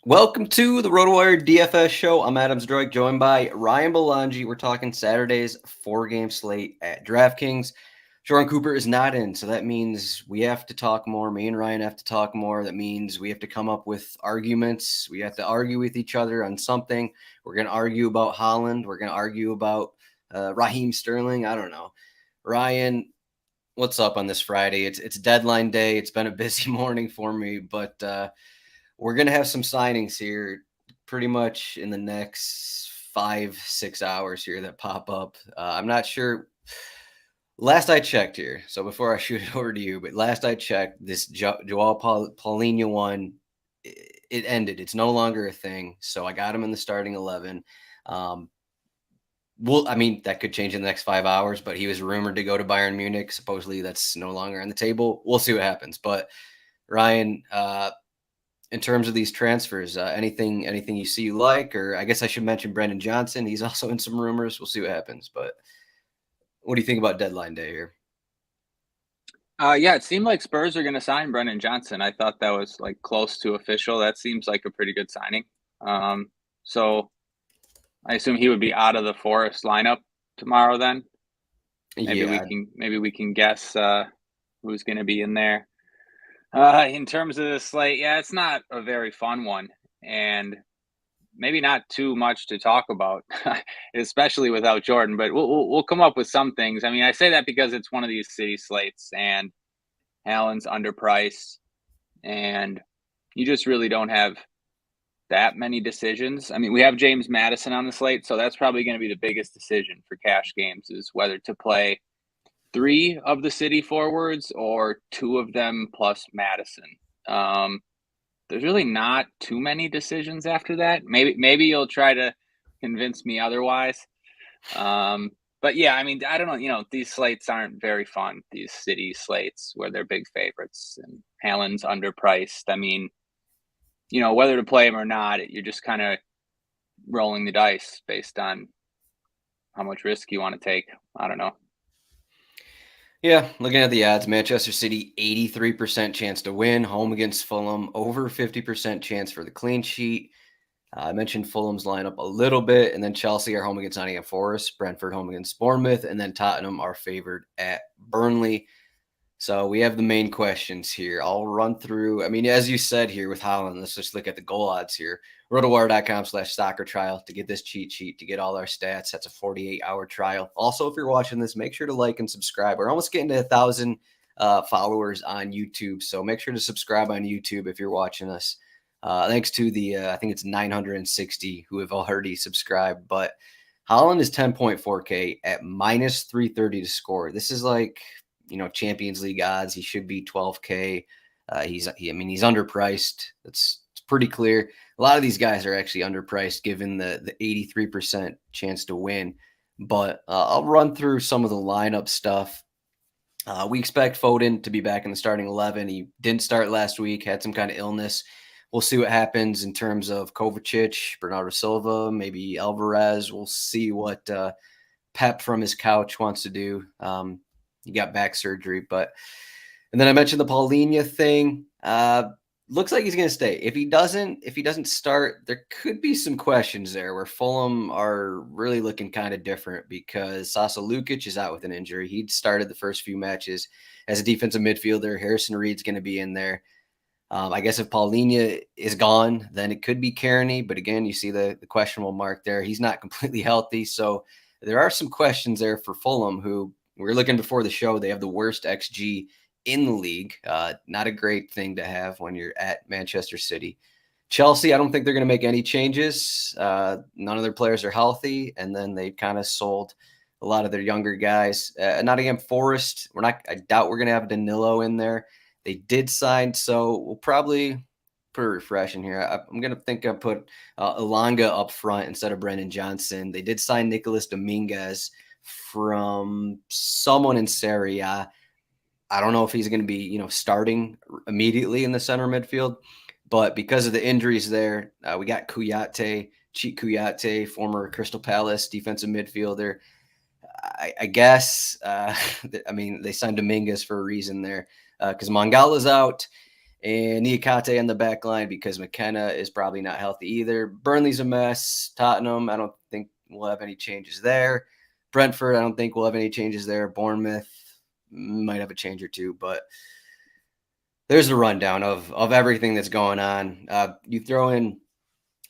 Welcome to the RotoWire DFS show. I'm Adam Zdroik, joined by Ryan Belongia. We're talking Saturday's 4-game slate at DraftKings. Jordan Cooper is not in, so that means we have to talk more. Me and Ryan have to talk more. That means we have to come up with arguments. We have to argue with each other on something. We're going to argue about Holland. We're going to argue about Raheem Sterling. I don't know. Ryan, what's up on this Friday? It's deadline day. It's been a busy morning for me, but we're going to have some signings here pretty much in the next 5-6 hours here that pop up. I'm not sure. Last I checked here, so before I shoot it over to you, but last I checked, this Joao Paulinho one, it ended. It's no longer a thing. So I got him in the starting 11. That could change in the next 5 hours, but he was rumored to go to Bayern Munich. Supposedly that's no longer on the table. We'll see what happens. But Ryan, in terms of these transfers, anything you see you like, or I guess I should mention Brendan Johnson. He's also in some rumors. We'll see what happens. But what do you think about deadline day here? Yeah, it seemed like Spurs are going to sign Brendan Johnson. I thought that was like close to official. That seems like a pretty good signing. So I assume he would be out of the Forest lineup tomorrow. Then maybe we can guess who's going to be in there. In terms of the slate, yeah, it's not a very fun one, and maybe not too much to talk about, especially without Jordan. But we'll come up with some things. I mean, I say that because it's one of these city slates, and Allen's underpriced, and you just really don't have that many decisions. I mean, we have James Madison on the slate, so that's probably going to be the biggest decision for cash games is whether to play 3 of the city forwards or 2 of them plus Madison. There's really not too many decisions after that. Maybe you'll try to convince me otherwise. But yeah, I mean, I don't know. These slates aren't very fun. These city slates where they're big favorites and Allen's underpriced. I mean, whether to play him or not, you're just kind of rolling the dice based on how much risk you want to take. I don't know. Yeah, looking at the odds, Manchester City 83% chance to win, home against Fulham, over 50% chance for the clean sheet. I mentioned Fulham's lineup a little bit, and then Chelsea are home against Nottingham Forest, Brentford home against Bournemouth, and then Tottenham are favored at Burnley. So we have the main questions here. I'll run through. I mean, as you said here with Holland, let's just look at the goal odds here. RotoWire.com/soccer trial to get this cheat sheet, to get all our stats. That's a 48-hour trial. Also, if you're watching this, make sure to like and subscribe. We're almost getting to 1,000 followers on YouTube. So make sure to subscribe on YouTube if you're watching us. Thanks to I think it's 960 who have already subscribed. But Holland is 10.4K at minus 330 to score. This is like, Champions League odds. He should be 12K. He's underpriced. It's pretty clear. A lot of these guys are actually underpriced given the 83% chance to win. But I'll run through some of the lineup stuff. We expect Foden to be back in the starting 11. He didn't start last week, had some kind of illness. We'll see what happens in terms of Kovacic, Bernardo Silva, maybe Alvarez. We'll see what Pep from his couch wants to do. He got back surgery, and then I mentioned the Paulinho thing. Looks like he's going to stay. If he doesn't start, there could be some questions there where Fulham are really looking kind of different because Sasa Lukic is out with an injury. He'd started the first few matches as a defensive midfielder. Harrison Reed's going to be in there. I guess if Paulinho is gone, then it could be Kearney. But again, you see the questionable mark there. He's not completely healthy. So there are some questions there for Fulham, who we were looking before the show. They have the worst XG in the league. Not a great thing to have when you're at Manchester City. Chelsea, I don't think they're going to make any changes. None of their players are healthy. And then they kind of sold a lot of their younger guys. Nottingham Forest, I doubt we're going to have Danilo in there. They did sign, so we'll probably put a refresh in here. I'm going to put Elanga up front instead of Brendan Johnson. They did sign Nicolas Dominguez from someone in Serie A. I don't know if he's going to be, starting immediately in the center midfield, but because of the injuries there, we got Cheat Kouyaté, former Crystal Palace defensive midfielder. I guess, they signed Dominguez for a reason there because Mangala's out. And Niakate on the back line because McKenna is probably not healthy either. Burnley's a mess. Tottenham, I don't think we'll have any changes there. Brentford, I don't think we'll have any changes there. Bournemouth might have a change or two, but there's a rundown of everything that's going on. You throw in,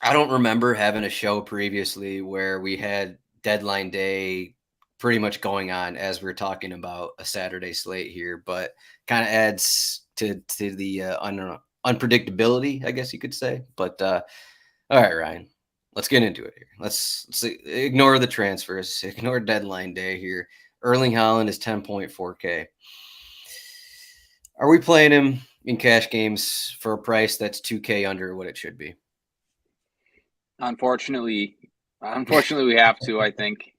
I don't remember having a show previously where we had deadline day pretty much going on as we're talking about a Saturday slate here, but kind of adds to the unpredictability, I guess you could say. But all right, Ryan, let's get into it here. Let's ignore the transfers, ignore deadline day here. Erling Haaland is 10.4K. Are we playing him in cash games for a price that's 2K under what it should be? Unfortunately, we have to, I think,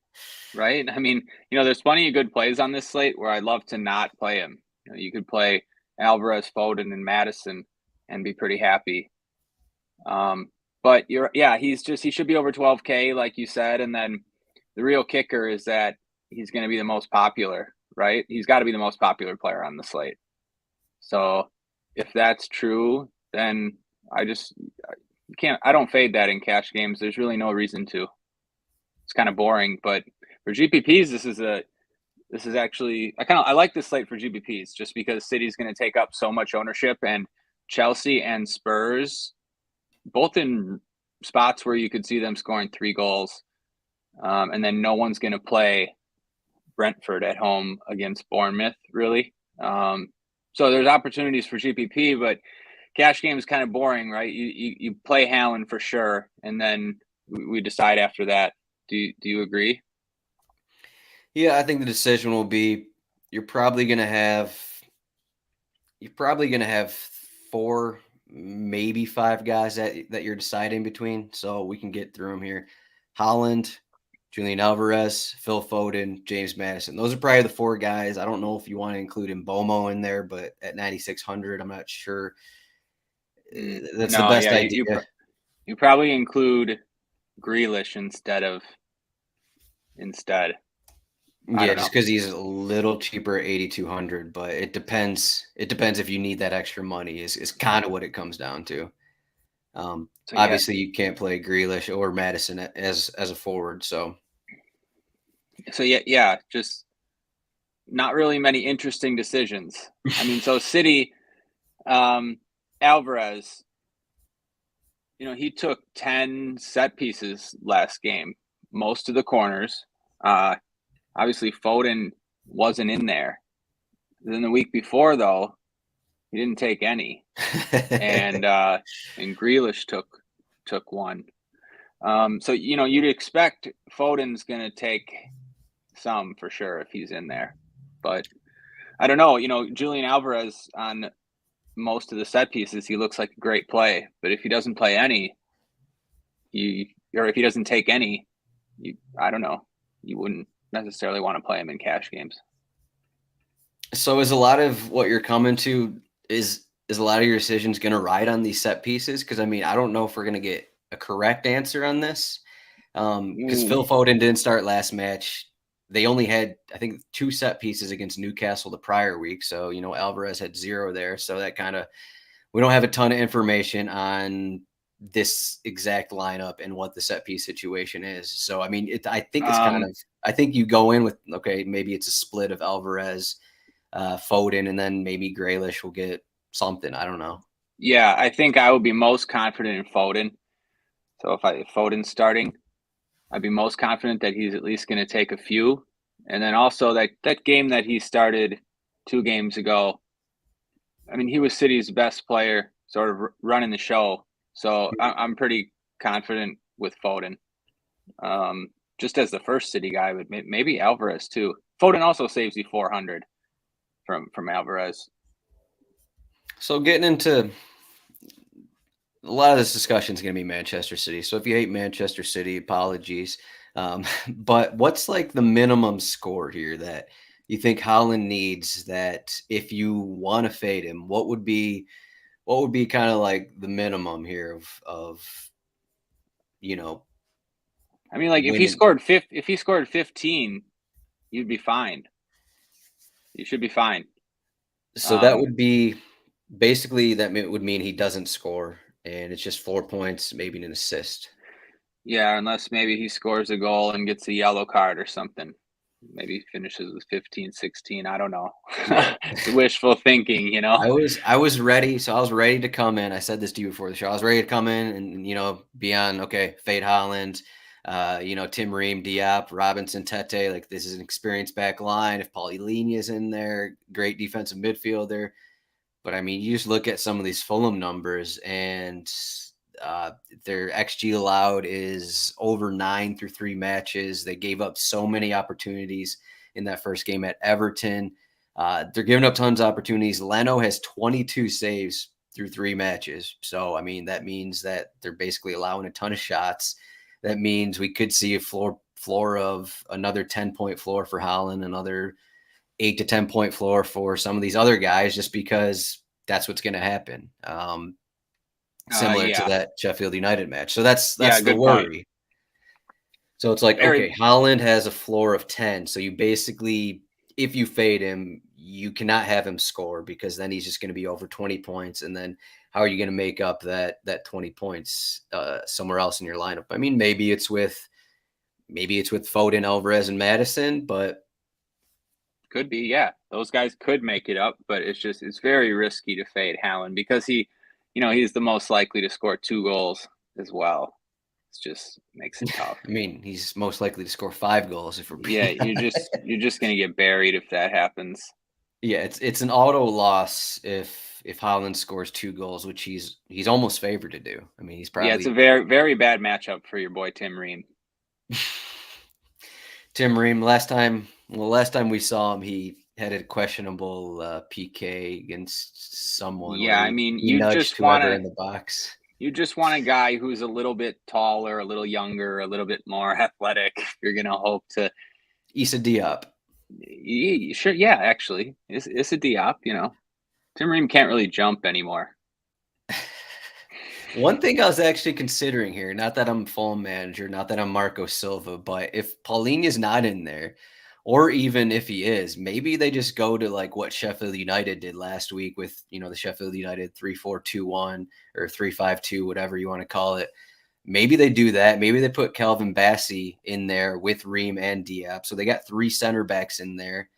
right? I mean, there's plenty of good plays on this slate where I'd love to not play him. You could play Alvarez, Foden, and Madison and be pretty happy. But he should be over 12K, like you said. And then the real kicker is that he's going to be the most popular, right? He's got to be the most popular player on the slate. So if that's true, then I don't fade that in cash games. There's really no reason to. It's kind of boring, but for GPPs, this is actually, I like this slate for GPPs just because City's going to take up so much ownership, and Chelsea and Spurs, both in spots where you could see them scoring 3 goals. And then no one's going to play Brentford at home against Bournemouth, really. So there's opportunities for GPP, but cash game is kind of boring, right? You play Haaland for sure, and then we decide after that. Do you agree? Yeah, I think the decision will be you're probably going to have 4, maybe 5 guys that you're deciding between. So we can get through them here. Haaland, Julian Alvarez, Phil Foden, James Madison. Those are probably the 4 guys. I don't know if you want to include Mbomo in there, but at 9,600, I'm not sure. That's the best idea. You probably include Grealish instead. Yeah, just because he's a little cheaper at 8,200, but it depends. It depends if you need that extra money. Is kind of what it comes down to. Obviously, you can't play Grealish or Madison as a forward. So just not really many interesting decisions. I mean, so City, Alvarez, he took 10 set pieces last game, most of the corners. Obviously, Foden wasn't in there. Then the week before, though, he didn't take any, and Grealish took one. So you'd expect Foden's going to take some for sure if he's in there, but I don't know. Julian Alvarez on most of the set pieces, he looks like a great play, but if he doesn't play any, or if he doesn't take any, I don't know. You wouldn't necessarily want to play him in cash games. So is a lot of what you're coming to is a lot of your decisions going to ride on these set pieces? Because I mean, I don't know if we're going to get a correct answer on this. Because Phil Foden didn't start last match. They only had, I think, 2 set pieces against Newcastle the prior week. So, Alvarez had 0 there. So that kind of, we don't have a ton of information on this exact lineup and what the set piece situation is. So, I mean, I think it's I think you go in with, okay, maybe it's a split of Alvarez, Foden, and then maybe Grealish will get something. I don't know. Yeah, I think I would be most confident in Foden. So if Foden's starting, I'd be most confident that he's at least going to take a few. And then also that game that he started 2 games ago, I mean, he was City's best player, sort of running the show. So I'm pretty confident with Foden. Just as the first City guy, but maybe Alvarez too. Foden also saves you 400 from Alvarez. So getting into a lot of this discussion is going to be Manchester City. So if you hate Manchester City, apologies. But what's like the minimum score here that you think Haaland needs, that if you want to fade him, what would be kind of like the minimum here of I mean, like winning? if he scored 15, you'd be fine. You should be fine. So that would be Basically, that would mean he doesn't score, and it's just 4 points, maybe an assist. Yeah, unless maybe he scores a goal and gets a yellow card or something. Maybe he finishes with 15, 16. I don't know. Yeah. It's wishful thinking, you know? I was ready. So I was ready to come in. I said this to you before the show. I was ready to come in and be on, okay, Fade Holland, Tim Ream, Diop, Robinson, Tete. Like, this is an experienced back line. If Paulinia's in there, great defensive midfielder. But I mean, you just look at some of these Fulham numbers, and their XG allowed is over 9 through 3 matches. They gave up so many opportunities in that first game at Everton. They're giving up tons of opportunities. Leno has 22 saves through 3 matches. So, I mean, that means that they're basically allowing a ton of shots. That means we could see a floor of another 10-point floor for Holland, another 8 to 10-point floor for some of these other guys, just because that's what's going to happen. Similar to Yeah. that Sheffield United match. So that's Yeah, the good point. worry. So it's like, Very, okay, Holland has a floor of 10. So you basically, if you fade him, you cannot have him score, because then he's just going to be over 20 points. And then how are you going to make up that 20 points somewhere else in your lineup? I mean, maybe it's with Foden, Alvarez, and Madison, but could be, yeah. Those guys could make it up, but it's very risky to fade Haaland because he's the most likely to score 2 goals as well. It just makes it tough. I mean, he's most likely to score 5 goals if we're Yeah, being you're just gonna get buried if that happens. Yeah, it's an auto loss if Haaland scores 2 goals, which he's almost favored to do. I mean, he's Yeah, it's a probably very, very bad matchup for your boy Tim Ream. Tim Ream. Last time we saw him, he had a questionable PK against someone where Yeah, I mean, he nudged whoever in the box. you just want a guy who's a little bit taller, a little younger, a little bit more athletic. You're gonna hope to. Issa Diop. Sure, yeah, actually, it's a Diop. Tim Ream can't really jump anymore. One thing I was actually considering here, not that I'm Fulham manager, not that I'm Marco Silva, but if Paulina's not in there, or even if he is, maybe they just go to like what Sheffield United did last week with, the Sheffield United 3-4-2-1 or 3-5-2, whatever you want to call it. Maybe they do that. Maybe they put Calvin Bassey in there with Ream and Diop. So they got 3 center backs in there.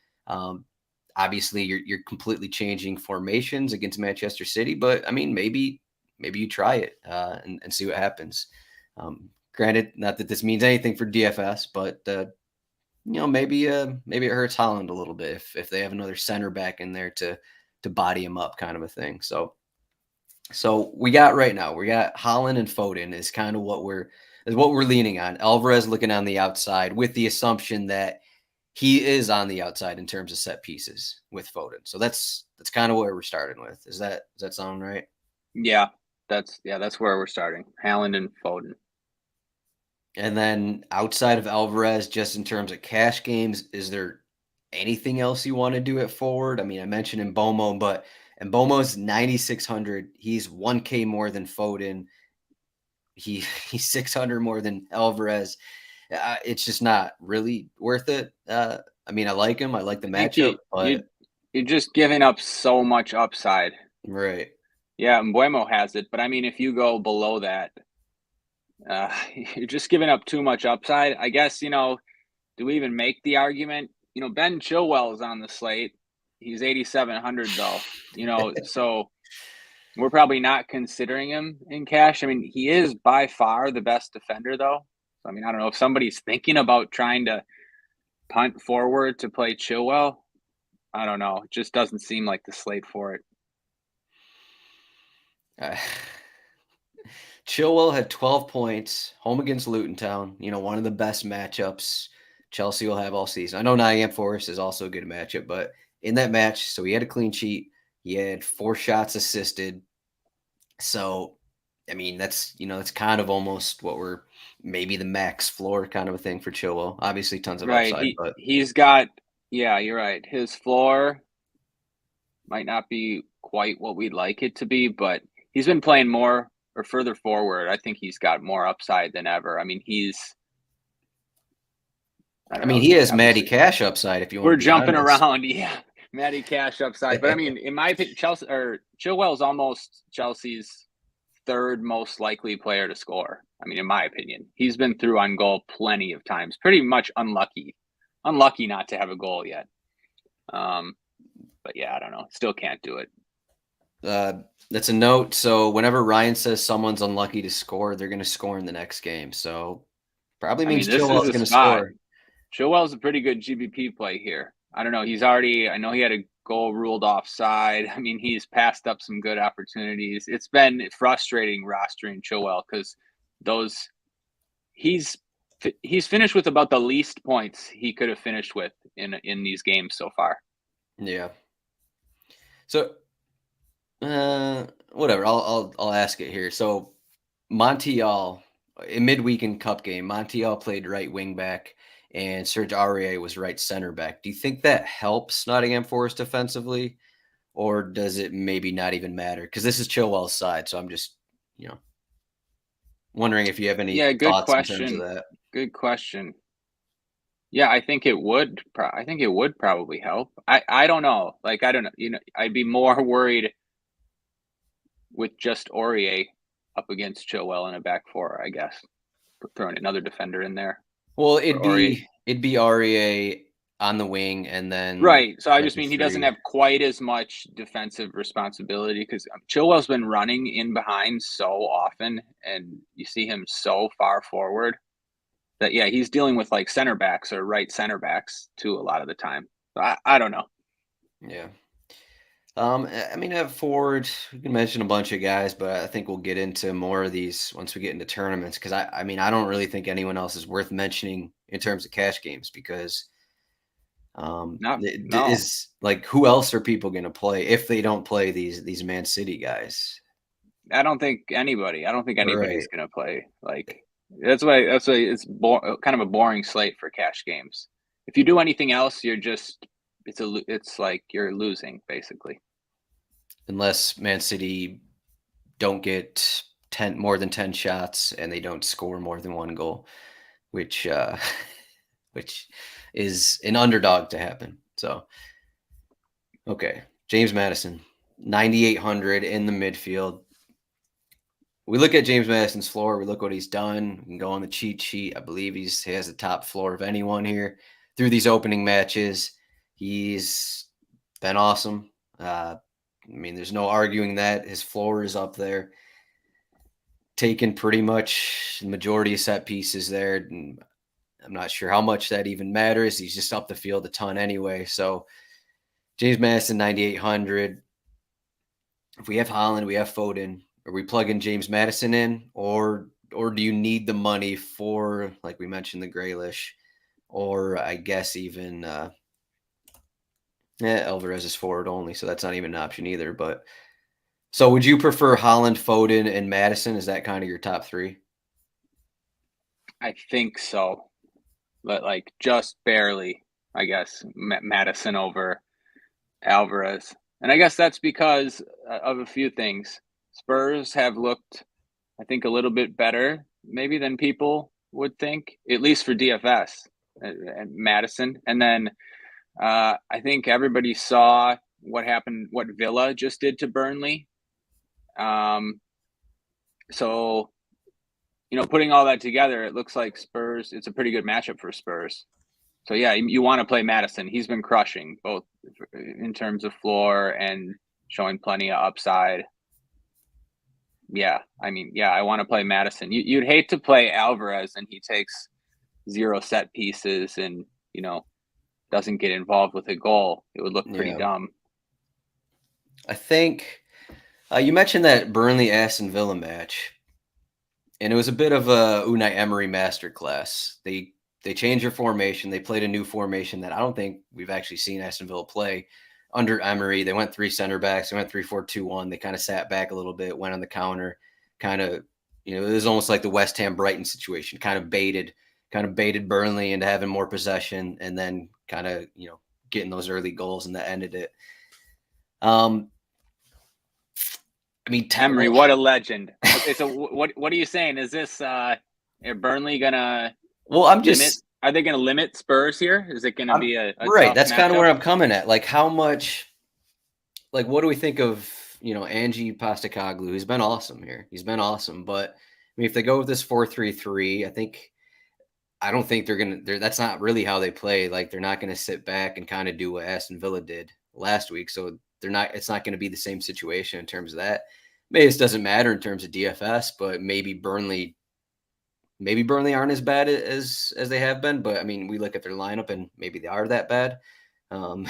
Obviously, you're completely changing formations against Manchester City, but I mean, maybe you try it and see what happens. Granted, not that this means anything for DFS, but maybe it hurts Holland a little bit if they have another center back in there to body him up, kind of a thing. So we got Holland and Foden is kind of what we're leaning on. Alvarez looking on the outside with the assumption that he is on the outside in terms of set pieces with Foden. So that's kind of where we're starting with. Does that sound right? Yeah, that's where we're starting. Haaland and Foden. And then outside of Alvarez, just in terms of cash games, is there anything else you want to do at forward? I mean, I mentioned Mbomo, but Mbomo's 9,600. He's 1K more than Foden. He's 600 more than Alvarez. It's just not really worth it. I mean, I like him. I like the matchup, but you're just giving up so much upside. Right. Yeah, Mbuemo has it, but I mean, if you go below that, you're just giving up too much upside. I guess, do we even make the argument? Ben Chilwell is on the slate. He's 8,700 though, so we're probably not considering him in cash. I mean, he is by far the best defender though. So, I mean, I don't know if somebody's thinking about trying to punt forward to play Chilwell. I don't know. It just doesn't seem like the slate for it. Chilwell had 12 points home against Luton Town. One of the best matchups Chelsea will have all season. I know Nottingham Forest is also a good matchup, but in that match, so he had a clean sheet. He had 4 shots assisted. So, I mean, that's kind of almost what we're maybe the max floor kind of a thing for Chilwell. Obviously, tons of upside, but he's got, yeah, you're right. His floor might not be quite what we'd like it to be, but he's been playing more or further forward. I think he's got more upside than ever. I mean, he has Matty Cash upside if you want We're to be jumping honest. around. Yeah. Matty Cash upside. But I mean, in my opinion, Chilwell's almost Chelsea's third most likely player to score. I mean, in my opinion, he's been through on goal plenty of times. Pretty much unlucky not to have a goal yet. But yeah, I don't know. Still can't do it. That's a note. So whenever Ryan says someone's unlucky to score, they're going to score in the next game. So probably means Chilwell's going to score. Chilwell's a pretty good GBP play here. I don't know. I know he had a goal ruled offside. I mean, he's passed up some good opportunities. It's been frustrating rostering Chilwell because he's finished with about the least points he could have finished with in these games so far. Yeah. So whatever. I'll ask it here. So Montiel, a midweek cup game, Montiel played right wing back and Serge Aurier was right center back. Do you think that helps Nottingham Forest defensively, or does it maybe not even matter? Because this is Chilwell's side, so I'm just, wondering if you have any thoughts in terms of that. Good question. Yeah, I think it would. I think it would probably help. I don't know. Like, I don't know. I'd be more worried with just Aurier up against Chilwell in a back four, I guess. Throwing another defender in there. Well, it'd be Aurier on the wing, and then right. So I just mean he doesn't have quite as much defensive responsibility because Chilwell's been running in behind so often, and you see him so far forward that he's dealing with like center backs or right center backs too a lot of the time. I don't know. Yeah. I mean, at forward, we can mention a bunch of guys, but I think we'll get into more of these once we get into tournaments. Because I mean, I don't really think anyone else is worth mentioning in terms of cash games because is like, who else are people going to play if they don't play these Man City guys? I don't think anybody's going to play. Like that's why it's kind of a boring slate for cash games. If you do anything else, it's like you're losing basically. Unless Man City don't get more than 10 shots and they don't score more than one goal, which is an underdog to happen. So, okay, James Maddison, 9,800 in the midfield. We look at James Madison's floor. We look what he's done. We can go on the cheat sheet. I believe he has the top floor of anyone here through these opening matches. He's been awesome. I mean, there's no arguing that. His floor is up there. Taken pretty much the majority of set pieces there. And I'm not sure how much that even matters. He's just up the field a ton anyway. So James Madison, 9,800. If we have Haaland, we have Foden. Are we plugging James Madison in, or do you need the money for, like we mentioned, the Grealish, or I guess even Alvarez is forward only, so that's not even an option either. But so would you prefer Haaland, Foden, and Madison? Is that kind of your top three? I think so, but like just barely, I guess, Madison over Alvarez. And I guess that's because of a few things. Spurs have looked, I think, a little bit better maybe than people would think, at least for DFS and Madison. And then I think everybody saw what Villa just did to Burnley. So, putting all that together, it looks like Spurs, it's a pretty good matchup for Spurs. So, yeah, you want to play Madison. He's been crushing both in terms of floor and showing plenty of upside. Yeah, I mean, I want to play Madison. You'd hate to play Alvarez and he takes 0 set pieces and, doesn't get involved with a goal. It would look pretty dumb. I think you mentioned that Burnley-Aston Villa match, and it was a bit of a Unai Emery masterclass. They changed their formation. They played a new formation that I don't think we've actually seen Aston Villa play under Emery. They went 3 center backs. They went 3-4-2-1. They kind of sat back a little bit, went on the counter, kind of, it was almost like the West Ham Brighton situation, kind of baited Burnley into having more possession and then kind of, getting those early goals, and that ended it. I mean, Emery, what a legend. Okay, so what are you saying? Is this Burnley gonna? Well, I'm just Are they going to limit Spurs here? Is it going to be a right. tough That's kind of matchup? where I'm coming at. Like, how much? Like, what do we think of Angie Postacoglu? He's been awesome here. He's been awesome, but I mean, if they go with this 4-3-3, I don't think they're gonna. That's not really how they play. Like, they're not gonna sit back and kind of do what Aston Villa did last week. So they're not. It's not going to be the same situation in terms of that. Maybe this doesn't matter in terms of DFS, but maybe Burnley aren't as bad as they have been. But I mean, we look at their lineup and maybe they are that bad. I'm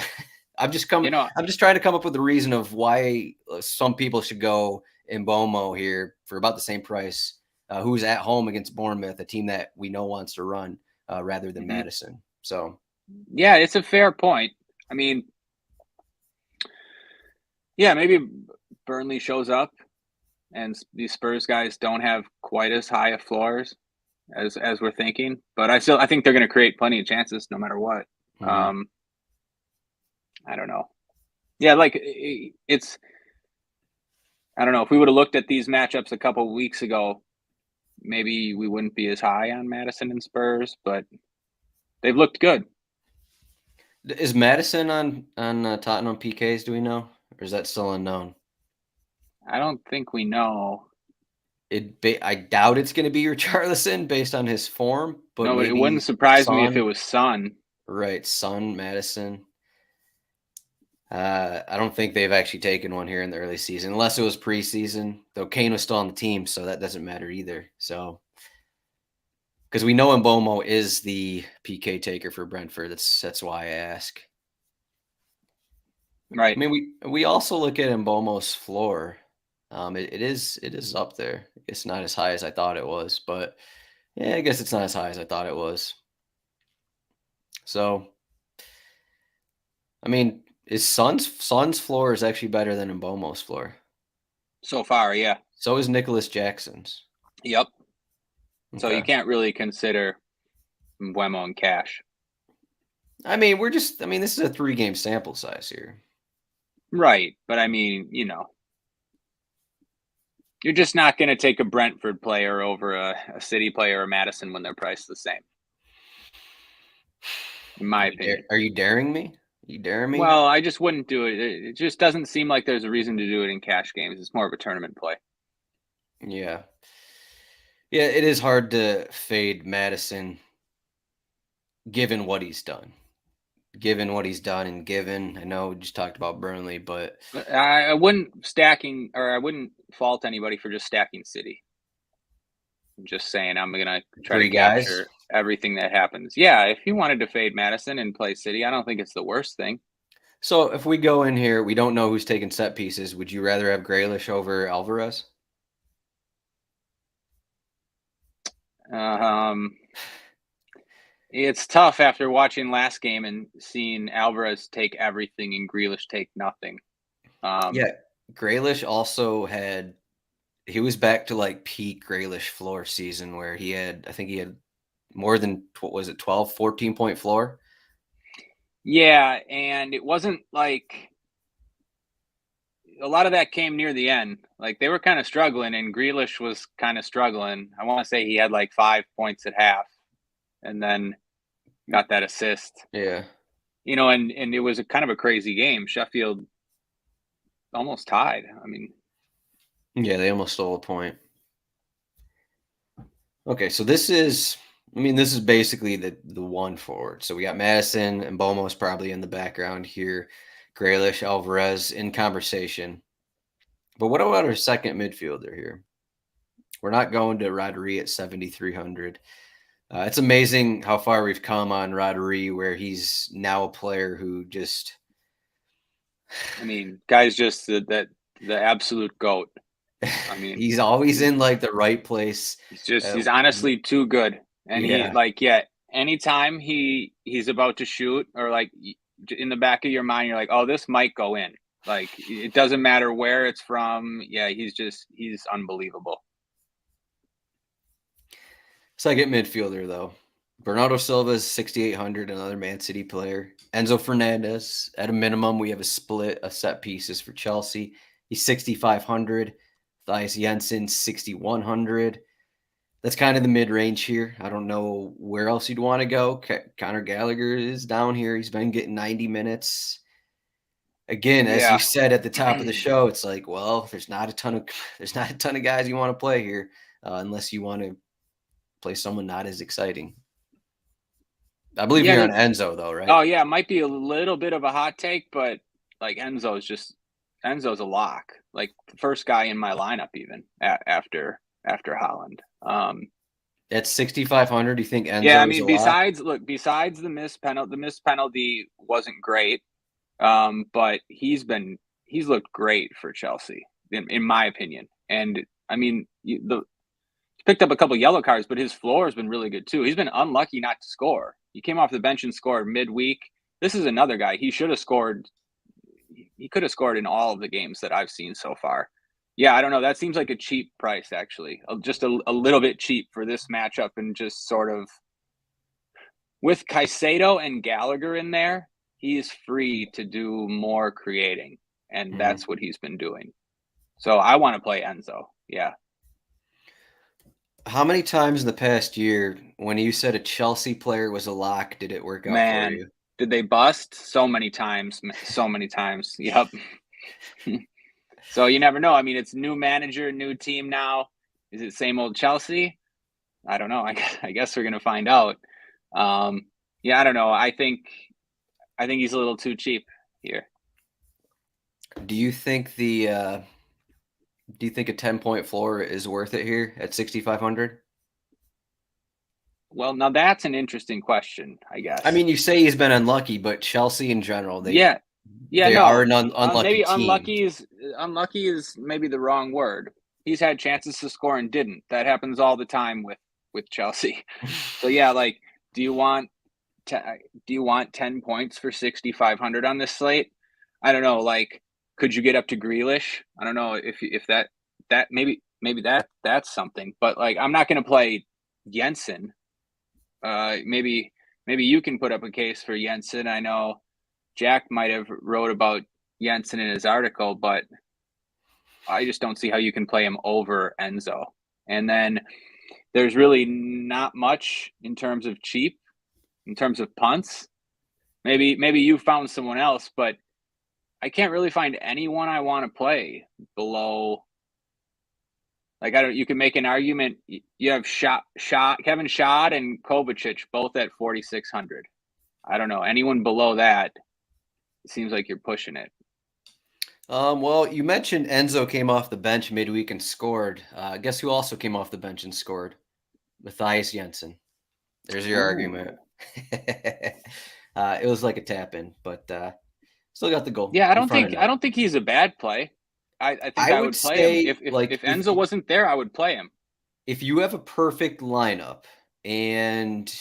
just trying to come up with a reason of why some people should go in Bomo here for about the same price. Who's at home against Bournemouth, a team that we know wants to run rather than Madison. So, yeah, it's a fair point. I mean, yeah, maybe Burnley shows up and these Spurs guys don't have quite as high of floors as we're thinking, but I think they're going to create plenty of chances no matter what. I don't know. Yeah, like it's. I don't know if we would have looked at these matchups a couple of weeks ago, maybe we wouldn't be as high on Madison and Spurs, but they've looked good. Is Madison on Tottenham PKs? Do we know, or is that still unknown? I don't think we know. I doubt it's going to be your Charlison based on his form, but no, maybe it wouldn't surprise me if Son. it was Son. Right, Son, Madison. I don't think they've actually taken one here in the early season, unless it was preseason. Though Kane was still on the team, so that doesn't matter either. So, because we know Mbomo is the PK taker for Brentford, that's why I ask. Right. I mean, we also look at Mbomo's floor. It is up there. It's not as high as I thought it was, but yeah, I guess it's not as high as I thought it was. So, I mean, his son's floor is actually better than Mbomo's floor. So far, yeah. So is Nicholas Jackson's. Yep. Okay. So you can't really consider Mbeumo and Cash. I mean, this is a 3-game sample size here. Right. But I mean, you're just not going to take a Brentford player over a City player or Madison when they're priced the same. In my opinion. Are you daring me? You daring me? Well, I just wouldn't do it. It just doesn't seem like there's a reason to do it in cash games. It's more of a tournament play. Yeah. Yeah, it is hard to fade Madison given what he's done. I know we just talked about Burnley, but I wouldn't fault anybody for just stacking City. I'm just saying I'm going to try to capture everything that happens. Yeah, if you wanted to fade Madison and play City, I don't think it's the worst thing. So if we go in here, we don't know who's taking set pieces. Would you rather have Grealish over Alvarez? It's tough after watching last game and seeing Alvarez take everything and Grealish take nothing. Yeah, Grealish also he was back to like peak Grealish floor season where I think he had more than, what was it, 12, 14-point floor? Yeah, and it wasn't like a lot of that came near the end. Like they were kind of struggling and Grealish was kind of struggling. I want to say he had like 5 points at half and then got that assist. Yeah. And it was a kind of a crazy game. Sheffield almost tied. I mean, yeah, they almost stole a point. Okay, so this is basically the one forward. So we got Madison and Bomo's probably in the background here. Grealish, Alvarez in conversation. But what about our second midfielder here? We're not going to Rodri at 7,300. It's amazing how far we've come on Rodri, where he's now a player who just. I mean, guy's just the absolute GOAT. I mean, he's always in like the right place. He's honestly too good. And anytime he's about to shoot or like in the back of your mind, you're like, oh, this might go in. Like, it doesn't matter where it's from. Yeah, he's unbelievable. Second midfielder, though. Bernardo Silva is 6,800, another Man City player. Enzo Fernandez, at a minimum, we have a split of set pieces for Chelsea. He's 6,500. Thias Jensen, 6,100. That's kind of the mid-range here. I don't know where else you'd want to go. Conor Gallagher is down here. He's been getting 90 minutes. Again, as you Yeah. said at the top of the show, it's like, well, there's not a ton of guys you want to play here, unless you want to play someone not as exciting. I believe Yeah, you're on Enzo though, right? oh yeah, it might be a little bit of a hot take, but like Enzo's a lock. Like the first guy in my lineup, even after Holland. At 6,500, do you think Yeah, I Enzo is a mean, lock? besides the missed penalty wasn't great. But he's looked great for Chelsea, in my opinion. And I mean, he's picked up a couple yellow cards, but his floor has been really good too. He's been unlucky not to score. He came off the bench and scored midweek. This is another guy. He should have scored. He could have scored in all of the games that I've seen so far. Yeah, I don't know. That seems like a cheap price, actually. Just a little bit cheap for this matchup, and just sort of with Caicedo and Gallagher in there, he's free to do more creating, and that's what he's been doing. So I want to play Enzo. Yeah. How many times in the past year, when you said a Chelsea player was a lock, did it work out for Man, you? did they bust? So many times. So many times. Yep. So you never know. I mean, it's new manager, new team now. Is it same old Chelsea? I don't know. I guess we're gonna find out. Yeah, I don't know. I think he's a little too cheap here. Do you think a 10-point floor is worth it here at 6,500? Well, now that's an interesting question, I guess. I mean, you say he's been unlucky, but Chelsea in general, Yeah, they are no. an unlucky Maybe team. unlucky is maybe the wrong word. He's had chances to score and didn't. That happens all the time with Chelsea. So yeah, like, do you want 10 points for 6,500 on this slate? I don't know. Like, could you get up to Grealish? I don't know if that maybe that's something. But like, I'm not going to play Jensen. Maybe you can put up a case for Jensen. I know Jack might have wrote about Jensen in his article, but I just don't see how you can play him over Enzo. And then there's really not much in terms of cheap, in terms of punts. Maybe you found someone else, but I can't really find anyone I want to play below. Like, you can make an argument. You have Kevin Schad and Kovacic both at 4,600. I don't know. Anyone below that, it seems like you're pushing it. Well, you mentioned Enzo came off the bench midweek and scored. Guess who also came off the bench and scored? Matthias Jensen. There's your argument. It was like a tap in, but still got the goal. Yeah, I in front of net. don't think he's a bad play. I think I I would would play him. say, If Enzo wasn't there, I would play him. if you have a perfect lineup and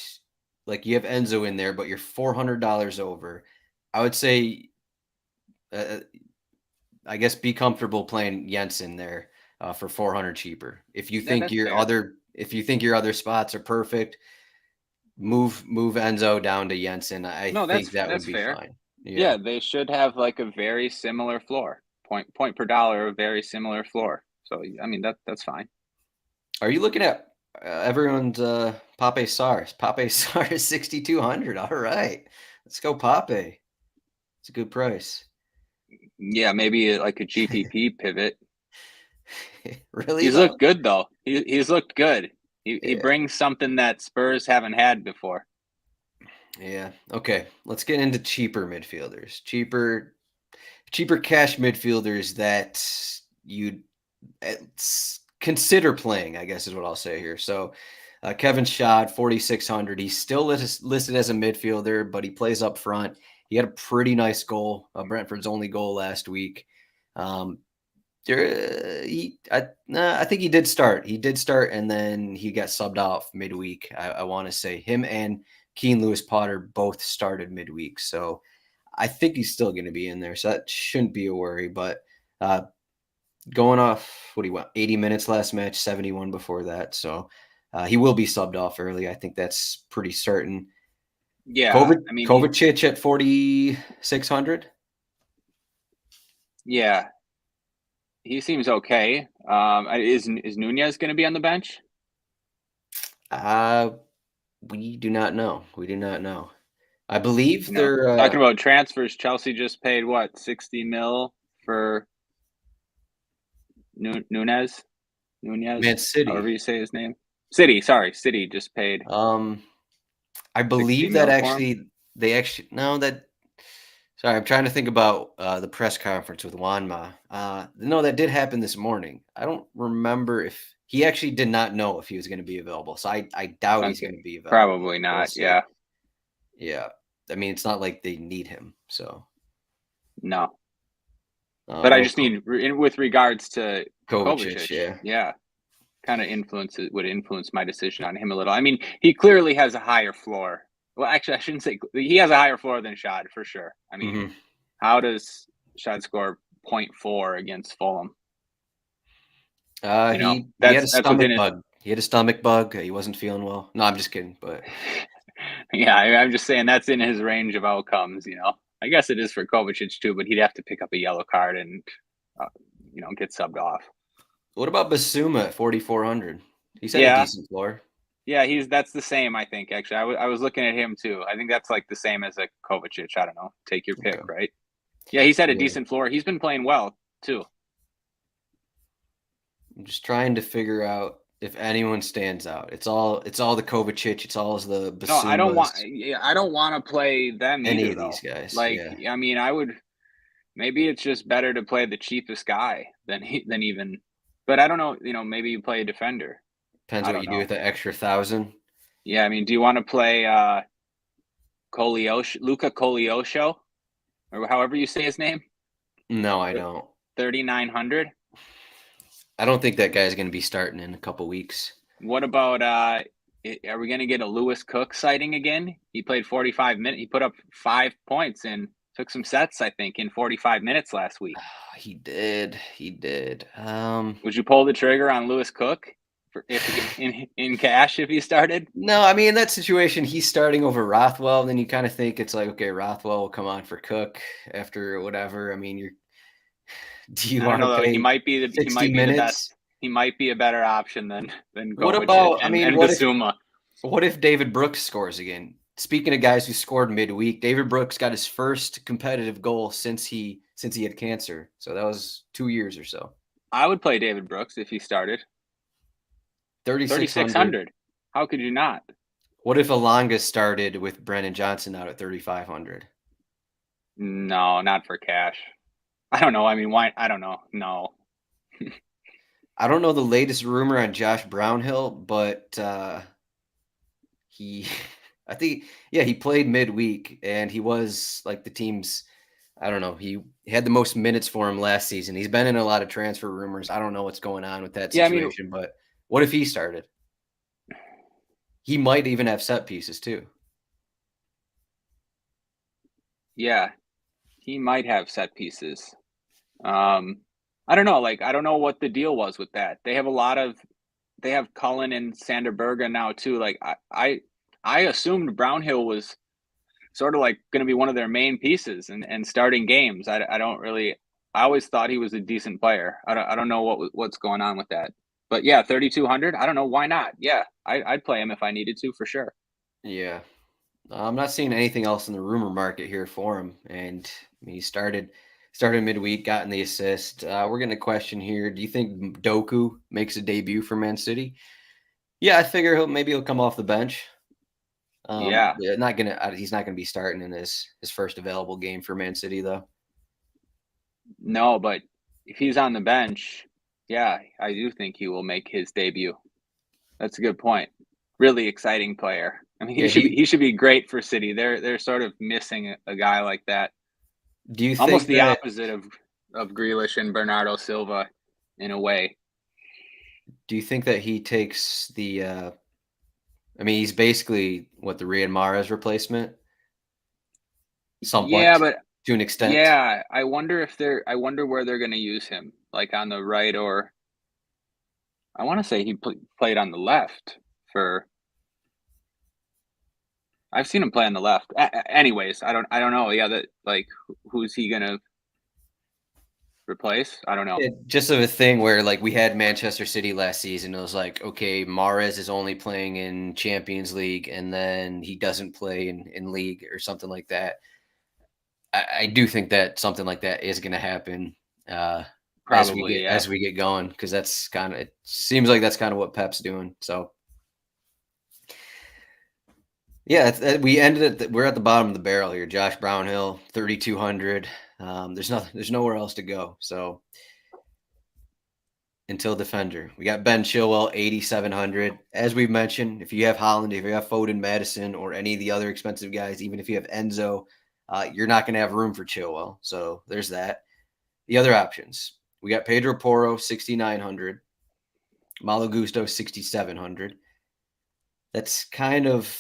like you have Enzo in there, but you're $400 over, I would say, I guess, be comfortable playing Jensen there for 400 cheaper. If you think That's fair. if you think your other spots are perfect, move Enzo down to Jensen. I No, think that would that's be fair. fine. Yeah, Yeah. they should have like a very similar floor. Point per dollar, a very similar floor. So I mean that's fine. Are you looking at everyone's Pape Sars? Pape Sars 6,200. All right, let's go Pape. It's a good price. Yeah, maybe like a GPP pivot. Really He's though? looked good though. He's looked good. He Yeah. brings something that Spurs haven't had before. Yeah. Okay. Let's get into cheaper midfielders. Cheaper cash midfielders that you'd consider playing, I guess is what I'll say here. So Kevin Schad, 4,600. He's still listed as a midfielder, but he plays up front. He had a pretty nice goal, Brentford's only goal last week. I think he did start. He did start, and then he got subbed off midweek. I want to say him and Keane Lewis Potter both started midweek. So I think he's still going to be in there. So that shouldn't be a worry. But going off, what he went 80 minutes last match, 71 before that. So he will be subbed off early. I think that's pretty certain. Yeah, I mean, Kovacic at 4,600. yeah, he seems okay. Is Nunez going to be on the bench? We do not know. We do not know. I believe You know, they're talking about transfers, Chelsea just paid what, 60 mil for Nunez, Man however City. you say his name. City just paid I 60 believe that mil for him. actually they actually no that. Sorry, I'm trying to think about the press conference with Wanma. No, that did happen this morning. I don't remember if he actually did not know if he was going to be available. So I doubt he's Okay, going to be available, but probably we'll not. see. Yeah, Yeah. I mean, it's not like they need him. So no. But I well, just mean with regards to Kovacic, Kovacic, yeah. yeah, kind of would influence my decision on him a little. I mean, he clearly has a higher floor. Well, actually, I shouldn't say he has a higher floor than Shad for sure. I mean, Hmm. how does Shad score 0.4 against Fulham? He had a That's within stomach it. bug. He had a stomach bug. He wasn't feeling well. No, I'm just kidding. But Yeah, I'm just saying that's in his range of outcomes. I guess it is for Kovacic too, but he'd have to pick up a yellow card and uh, get subbed off. what about Basuma at 4,400? He's had a Yeah, decent floor. yeah, that's the same. I think actually, I was looking at him too. I think that's like the same as a Kovacic. I don't know. Take your pick, Okay. right? Yeah, he's had a Yeah. decent floor. He's been playing well too. I'm just trying to figure out if anyone stands out. It's all the Kovacic, it's all the No, I don't Basumas, want. Yeah, I don't want to play them any either, of these though. guys. Like, Yeah. I mean, I would. Maybe it's just better to play the cheapest guy than even. But I don't know. Maybe you play a defender. Depends I what don't you do know. with the extra 1,000. Yeah, I mean, do you want to play Luca Koleosho, or however you say his name? No, I don't. 3,900. I don't think that guy's going to be starting in a couple weeks. What about are we going to get a Lewis Cook sighting again? He played 45 minutes. He put up 5 points and took some sets, I think, in 45 minutes last week. He did. He did. Would you pull the trigger on Lewis Cook if in cash if he started? No, I mean in that situation, he's starting over Rothwell. Then you kind of think it's like, okay, Rothwell will come on for Cook after whatever. I mean, do you I don't want know to though. He pay might be 60 the best. minutes? He might be a better option than What Kovacic about? I mean, and Basuma. what if David Brooks scores again? Speaking of guys who scored midweek, David Brooks got his first competitive goal since he had cancer. So that was 2 years or so. I would play David Brooks if he started. 3,600. 3,600. How could you not? What if Alonga started with Brennan Johnson out at 3,500? No, not for cash. I don't know. I mean, why? I don't know. No. I don't know the latest rumor on Josh Brownhill, but he, I think, yeah, he played midweek and he was like the team's. I don't know. He had the most minutes for him last season. He's been in a lot of transfer rumors. I don't know what's going on with that Yeah, I mean, situation, but what if he started? He might even have set pieces too. yeah, he might have set pieces. I don't know. Like, I don't know what the deal was with that. They have Cullen and Sanderberga now too. Like, I assumed Brownhill was sort of like going to be one of their main pieces and starting games. I don't really. I always thought he was a decent player. I don't know what's going on with that. But yeah, 3,200. I don't know why not. Yeah, I'd play him if I needed to for sure. Yeah. I'm not seeing anything else in the rumor market here for him. And I mean, he started midweek, got in the assist. We're getting a question here. Do you think Doku makes a debut for Man City? Yeah, I figure he'll come off the bench. Yeah, Yeah, he's not gonna be starting in his first available game for Man City though. no, but if he's on the bench, yeah, I do think he will make his debut. That's a good point. Really exciting player. I mean, Yeah, he should be great for City. They're sort of missing a guy like that. do you Almost think the that opposite of Grealish and Bernardo Silva in a way. he takes the I mean he's basically what the Riyad Mahrez replacement somewhat Yeah, but to an extent. yeah, I wonder where they're going to use him, like on the right or I want to say he played on the left for I've seen him play on the left. Anyways, I don't know. Yeah, that like who's he going to replace? I don't know. Just of a thing where like we had Manchester City last season. It was like, okay, Mahrez is only playing in Champions League, and then he doesn't play in league or something like that. I do think that something like that is going to happen Probably, yeah. as we get going, because that's kind of, it seems like that's kind of what Pep's doing. So yeah, we ended it. We're at the bottom of the barrel here. Josh Brownhill, 3,200. There's nowhere else to go. So until defender, we got Ben Chilwell, 8,700. As we've mentioned, if you have Holland, if you have Foden, Madison, or any of the other expensive guys, even if you have Enzo, you're not going to have room for Chilwell. So there's that. The other options, we got Pedro Porro, 6,900. Malo Gusto, 6,700. That's kind of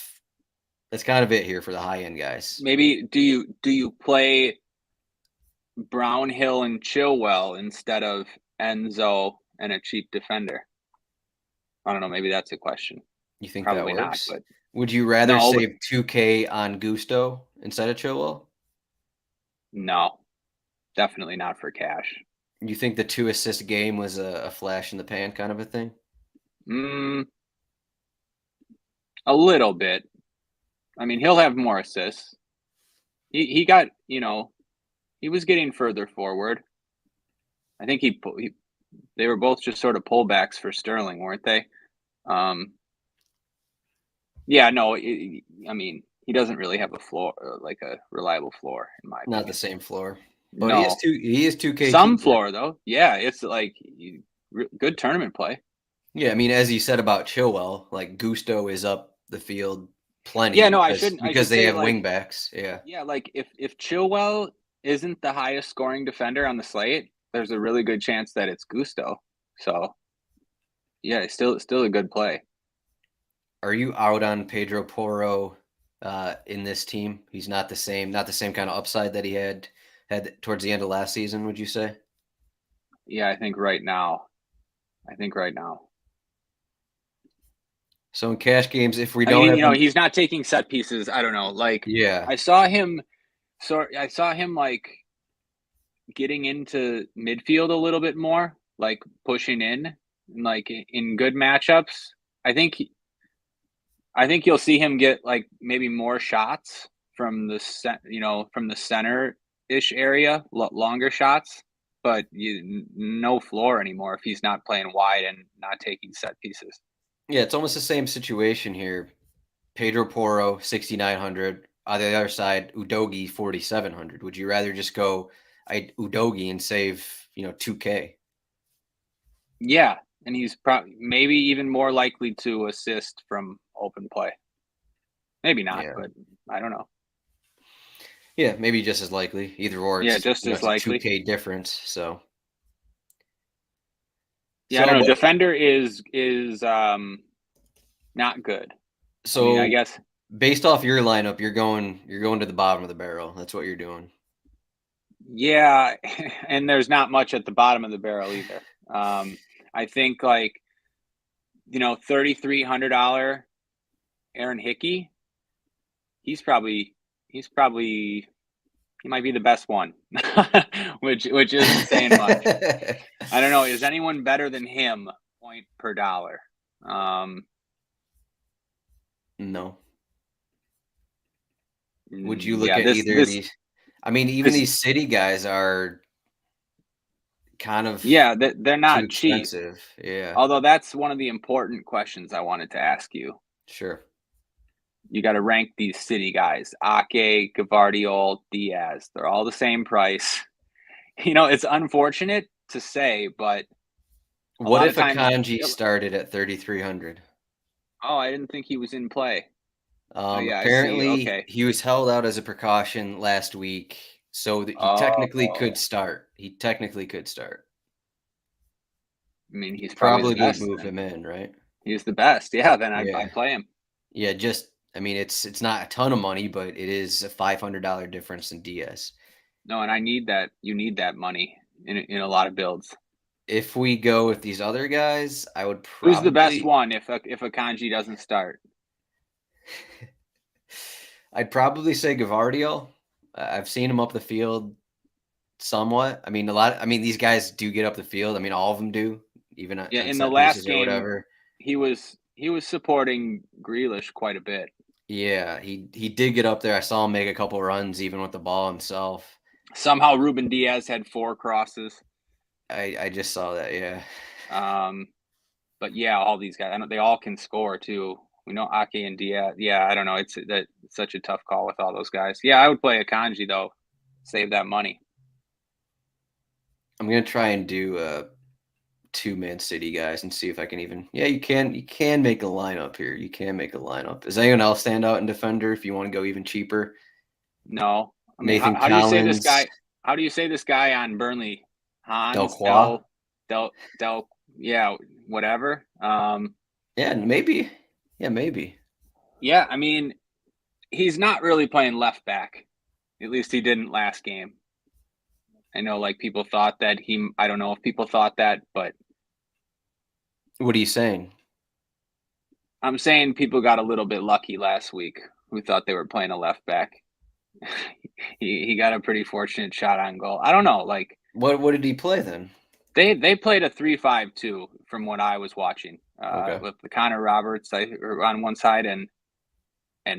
it here for the high end guys. Maybe do you play Brownhill and Chilwell instead of Enzo and a cheap defender? I don't know. Maybe that's a question. You think Probably that works? not. But Would you rather no, save 2K on Gusto instead of Chilwell? no, definitely not for cash. You think the 2 assist game was a flash in the pan kind of a thing? A little bit. I mean, he'll have more assists. He got, he was getting further forward. I think they were both just sort of pullbacks for Sterling, weren't they? Yeah, no, I mean, he doesn't really have a floor, like a reliable floor, in my opinion. Not the same floor, but no, he is 2K. Some cheaper. floor though. Yeah, it's like good tournament play. Yeah, I mean, as you said about Chilwell, like Gusto is up the field plenty. Yeah, no, because they have wing backs. Yeah. Yeah, like if Chilwell isn't the highest scoring defender on the slate, there's a really good chance that it's Gusto. So yeah, it's still a good play. Are you out on Pedro Porro in this team? He's not the same kind of upside that he had towards the end of last season, would you say? Yeah, I think right now. So in cash games, if we I don't mean, have he's not taking set pieces. I don't know. Like, yeah, I saw him like getting into midfield a little bit more, like pushing in, like in good matchups. I think you'll see him get like maybe more shots from the center-ish area, longer shots, but no floor anymore if he's not playing wide and not taking set pieces. yeah, it's almost the same situation here. Pedro Porro, 6,900. On the other side, Udogi, 4,700. Would you rather just go Udogi and save 2K? Yeah, and he's probably maybe even more likely to assist from open play. Maybe not, but I don't know. Yeah, maybe just as likely. Either or. Yeah, just as likely. A 2K difference. So. Yeah, I don't know. Defender is not good. So I mean, I guess based off your lineup, you're going to the bottom of the barrel. That's what you're doing. Yeah, and there's not much at the bottom of the barrel either. I think like $3,300 Aaron Hickey. He might be the best one, which isn't saying much. I don't know. Is anyone better than him point per dollar? No. Would you look at either of these? I mean, even these city guys are kind of they're not cheap. Yeah. Although that's one of the important questions I wanted to ask you. Sure. You got to rank these city guys: Ake, Gvardiol, Diaz. They're all the same price. It's unfortunate to say, but what if Akanji started at 3,300? Oh, I didn't think he was in play. Apparently, he was held out as a precaution last week, so that he technically could start. I mean, he's probably would move him in, right? He's the best. Yeah, then I'd play him. Yeah, I mean, it's not a ton of money, but it is a $500 difference in Diaz. No, and I need that. You need that money in a lot of builds. If we go with these other guys, I would probably. Who's the best one if Akanji doesn't start? I'd probably say Gvardiol. I've seen him up the field somewhat. I mean, these guys do get up the field. I mean, all of them do, even Yeah, on in the set last pieces or game, whatever. he was supporting Grealish quite a bit. Yeah, he did get up there. I saw him make a couple runs even with the ball himself. Somehow Ruben Diaz had 4 crosses. I just saw that. Yeah. But yeah, all these guys, I know they all can score too. We know Ake and Diaz. Yeah, I don't know. It's such a tough call with all those guys. Yeah, I would play Akanji though. Save that money. I'm gonna try and do 2-man City guys and see if I can even. Yeah, you can make a lineup here. You can make a lineup. Does anyone else stand out in defender if you want to go even cheaper? No, I mean, Nathan how do you say this Collins, guy? How do you say this guy on Burnley? Hans Delcroix. Del. Yeah, whatever. Yeah, maybe. Yeah, maybe. Yeah, I mean, he's not really playing left back. At least he didn't last game. I know, like people thought that he. I don't know if people thought that, but What are you saying? I'm saying people got a little bit lucky last week who thought they were playing a left back. he got a pretty fortunate shot on goal. I don't know, like What did he play then? they played a 3-5-2 from what I was watching. Okay. With the Connor Roberts on one side and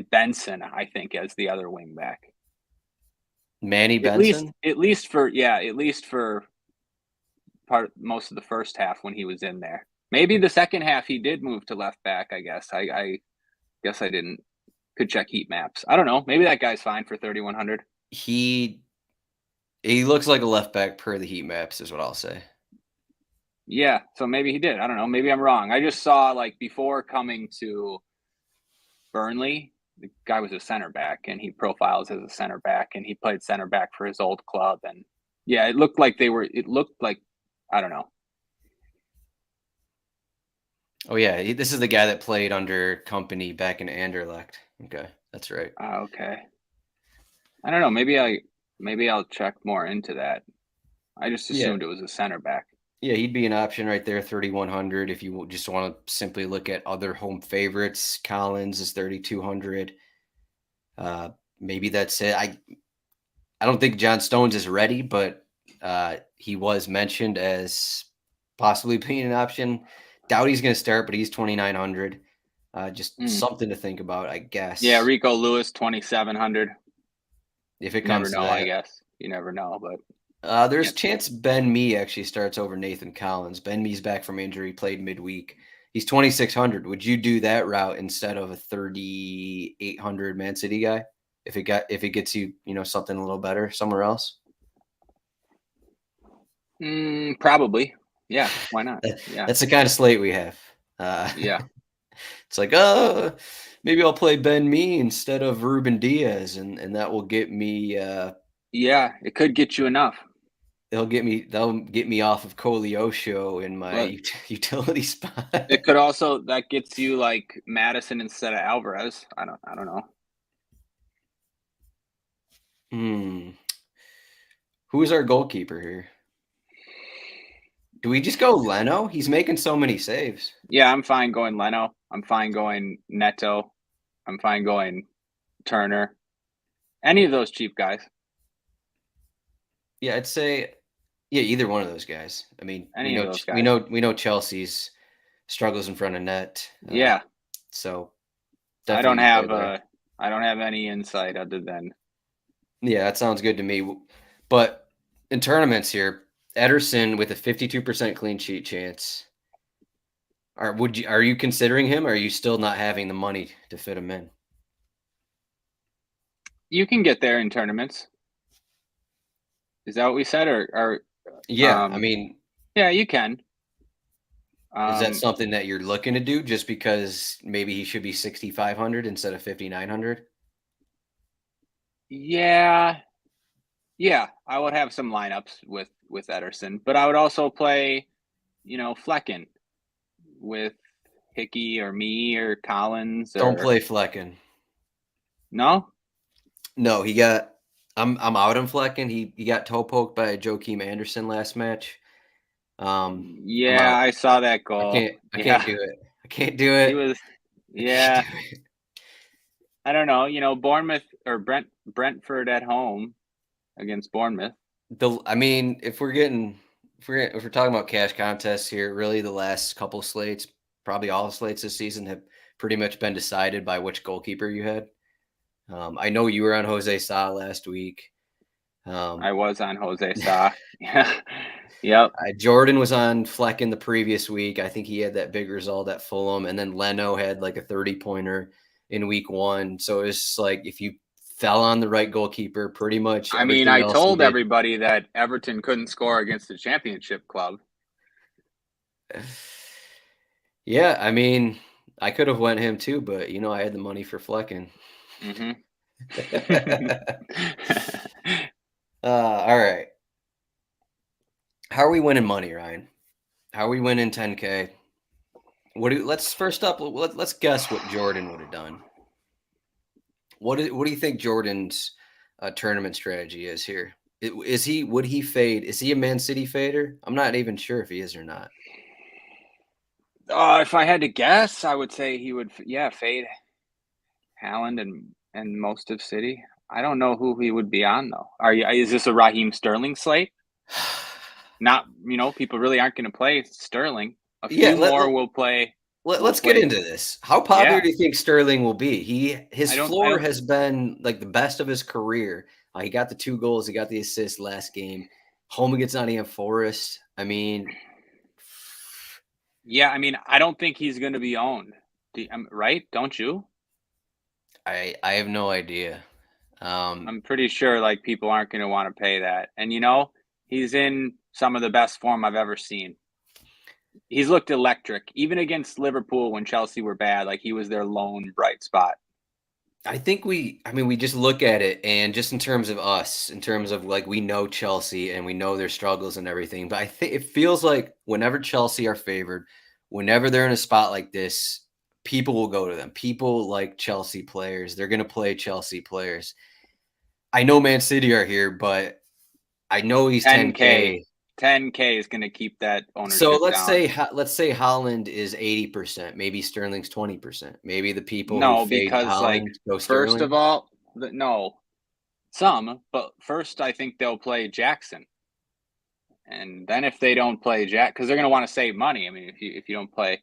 Benson, I think, as the other wing back. Manny At least Benson? at least for most of the first half when he was in there. Maybe the second half he did move to left back, I guess. I guess I didn't could check heat maps. I don't know. Maybe that guy's fine for 3,100. He looks like a left back per the heat maps, is what I'll say. Yeah, so maybe he did. I don't know. Maybe I'm wrong. I just saw like before coming to Burnley, the guy was a center back and he profiles as a center back and he played center back for his old club. And yeah, it looked like I don't know. Oh yeah, this is the guy that played under Company back in Anderlecht. Okay, that's right. Okay. I don't know. Maybe I'll check more into that. I just Yeah. assumed it was a center back. Yeah, he'd be an option right there, 3,100. If you just want to simply look at other home favorites, Collins is 3,200. Maybe that's it. I don't think John Stones is ready, but he was mentioned as possibly being an option. Doubt he's going to start, but he's 2,900. Just something to think about, I guess. Yeah, Rico Lewis 2,700. If it You never comes to know, I that. guess. You never know, but There's a chance Ben Mee actually starts over Nathan Collins. Ben Mee's back from injury, played midweek. He's 2,600. Would you do that route instead of a 3,800 Man City guy? If it gets you, something a little better somewhere else? probably. Yeah, why not? Yeah. That's the kind of slate we have. Yeah. It's like, maybe I'll play Ben Mee instead of Ruben Diaz, and that will get me. Yeah, it could get you enough. They'll get me off of Koleosho in my But utility spot. it could also that gets you like Madison instead of Alvarez. I don't know. Who's our goalkeeper here? Do we just go Leno? He's making so many saves. Yeah, I'm fine going Leno. I'm fine going Neto. I'm fine going Turner. Any of those cheap guys. Yeah, I'd say either one of those guys. I mean, Any of those guys. we know Chelsea's struggles in front of net. Yeah. So I don't definitely have any insight other than yeah, that sounds good to me. But in tournaments here, Ederson with a 52% clean sheet chance. Are you considering him, or are you still not having the money to fit him in? you can get there in tournaments. Is that what we said? Or Yeah, I mean, yeah, you can. is that something that you're looking to do just because maybe he should be 6,500 instead of 5,900? Yeah. Yeah, I would have some lineups with Ederson, but I would also play, Flecken with Hickey or me or Collins Don't play Flecken. No? No, I'm out on Flecken. He got toe poked by Joakim Anderson last match. I'm Yeah, out. I saw that goal. I can't do it. I can't do it. He was I can't yeah. do it. I don't know, Bournemouth or Brentford at home against Bournemouth. I mean, if we're talking about cash contests here, really the last couple slates, probably all slates this season have pretty much been decided by which goalkeeper you had. I know you were on Jose Sa last week. I was on Jose Sa. Yeah. Yep. Jordan was on Flecken the previous week. I think he had that big result at Fulham, and then Leno had like a 30-pointer in week 1. So it's like if you fell on the right goalkeeper, pretty much I mean, everything I else you told did. everybody that Everton couldn't score against the championship club. Yeah, I mean, I could have went him too, but I had the money for Flecken. Mm-hmm. All right. How are we winning money, Ryan? How are we winning 10K? Let's first up. Let's guess what Jordan would have done. What do you think Jordan's tournament strategy is here? Would he fade? Is he a Man City fader? I'm not even sure if he is or not. If I had to guess, I would say he would, fade Haaland and most of City. I don't know who he would be on though. Is this a Raheem Sterling slate? Not, people really aren't going to play Sterling. A Yeah, few more will play. let's get into this. How popular Yeah, do you think Sterling will be? His I floor don't. has been like the best of his career. He got the 2 goals. He got the assist last game. Home against Nottingham Forest. I mean, Yeah, I mean, I don't think he's going to be owned. Right? Don't you? I have no idea. I'm pretty sure like people aren't going to want to pay that. And he's in some of the best form I've ever seen. He's looked electric, even against Liverpool when Chelsea were bad. Like he was their lone bright spot. I think we just look at it and just in terms of us, in terms of like we know Chelsea and we know their struggles and everything. But I think it feels like whenever Chelsea are favored, whenever they're in a spot like this, people will go to them. People like Chelsea players. They're going to play Chelsea players. I know Man City are here, but I know he's 10K. 10K. 10K is going to keep that So ownership down. let's say Holland is 80%, maybe Sterling's 20%. Maybe the people who No, fade because like Holland go first Sterling. of all, no, but first I think they'll play Jackson. And then if they don't play Jack, because they're going to want to save money. I mean, if you don't play,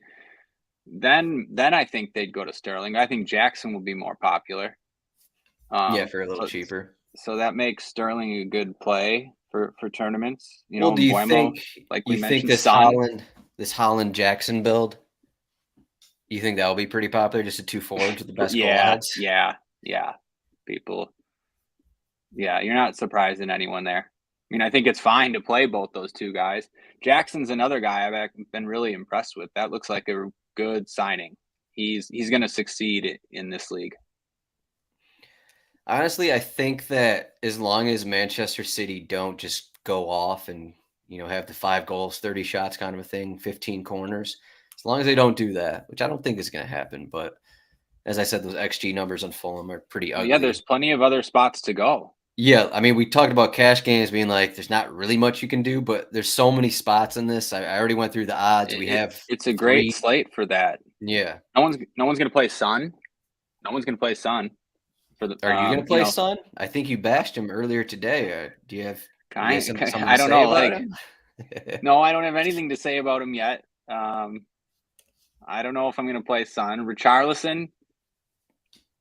then I think they'd go to Sterling. I think Jackson will be more popular. Yeah, for a little So cheaper. that makes Sterling a good play for tournaments. Well, do you Mbuemo, think like we mentioned, this Son. Holland Jackson build? You think that'll be pretty popular? Just a 2 forwards with the best goal Yeah, odds? yeah, yeah. People, yeah, you're not surprising anyone there. I mean, I think it's fine to play both those two guys. Jackson's another guy I've been really impressed with. That looks like a good signing. He's going to succeed in this league. Honestly, I think that as long as Manchester City don't just go off and have the 5 goals, 30 shots kind of a thing, 15 corners, as long as they don't do that, which I don't think is going to happen, but as I said, those XG numbers on Fulham are pretty Oh, yeah, there's ugly. plenty of other spots to go. Yeah, I mean, we talked about cash games being like there's not really much you can do, but there's so many spots in this. I already went through the odds. We have It's a great 3. slate for that. Yeah. No one's going to play Son. No one's going to play Son for the Are you going to play Son? I think you bashed him earlier today. Do you have something to I don't say know. about Like, him? no, I don't have anything to say about him yet. I don't know if I'm going to play Son. Richarlison.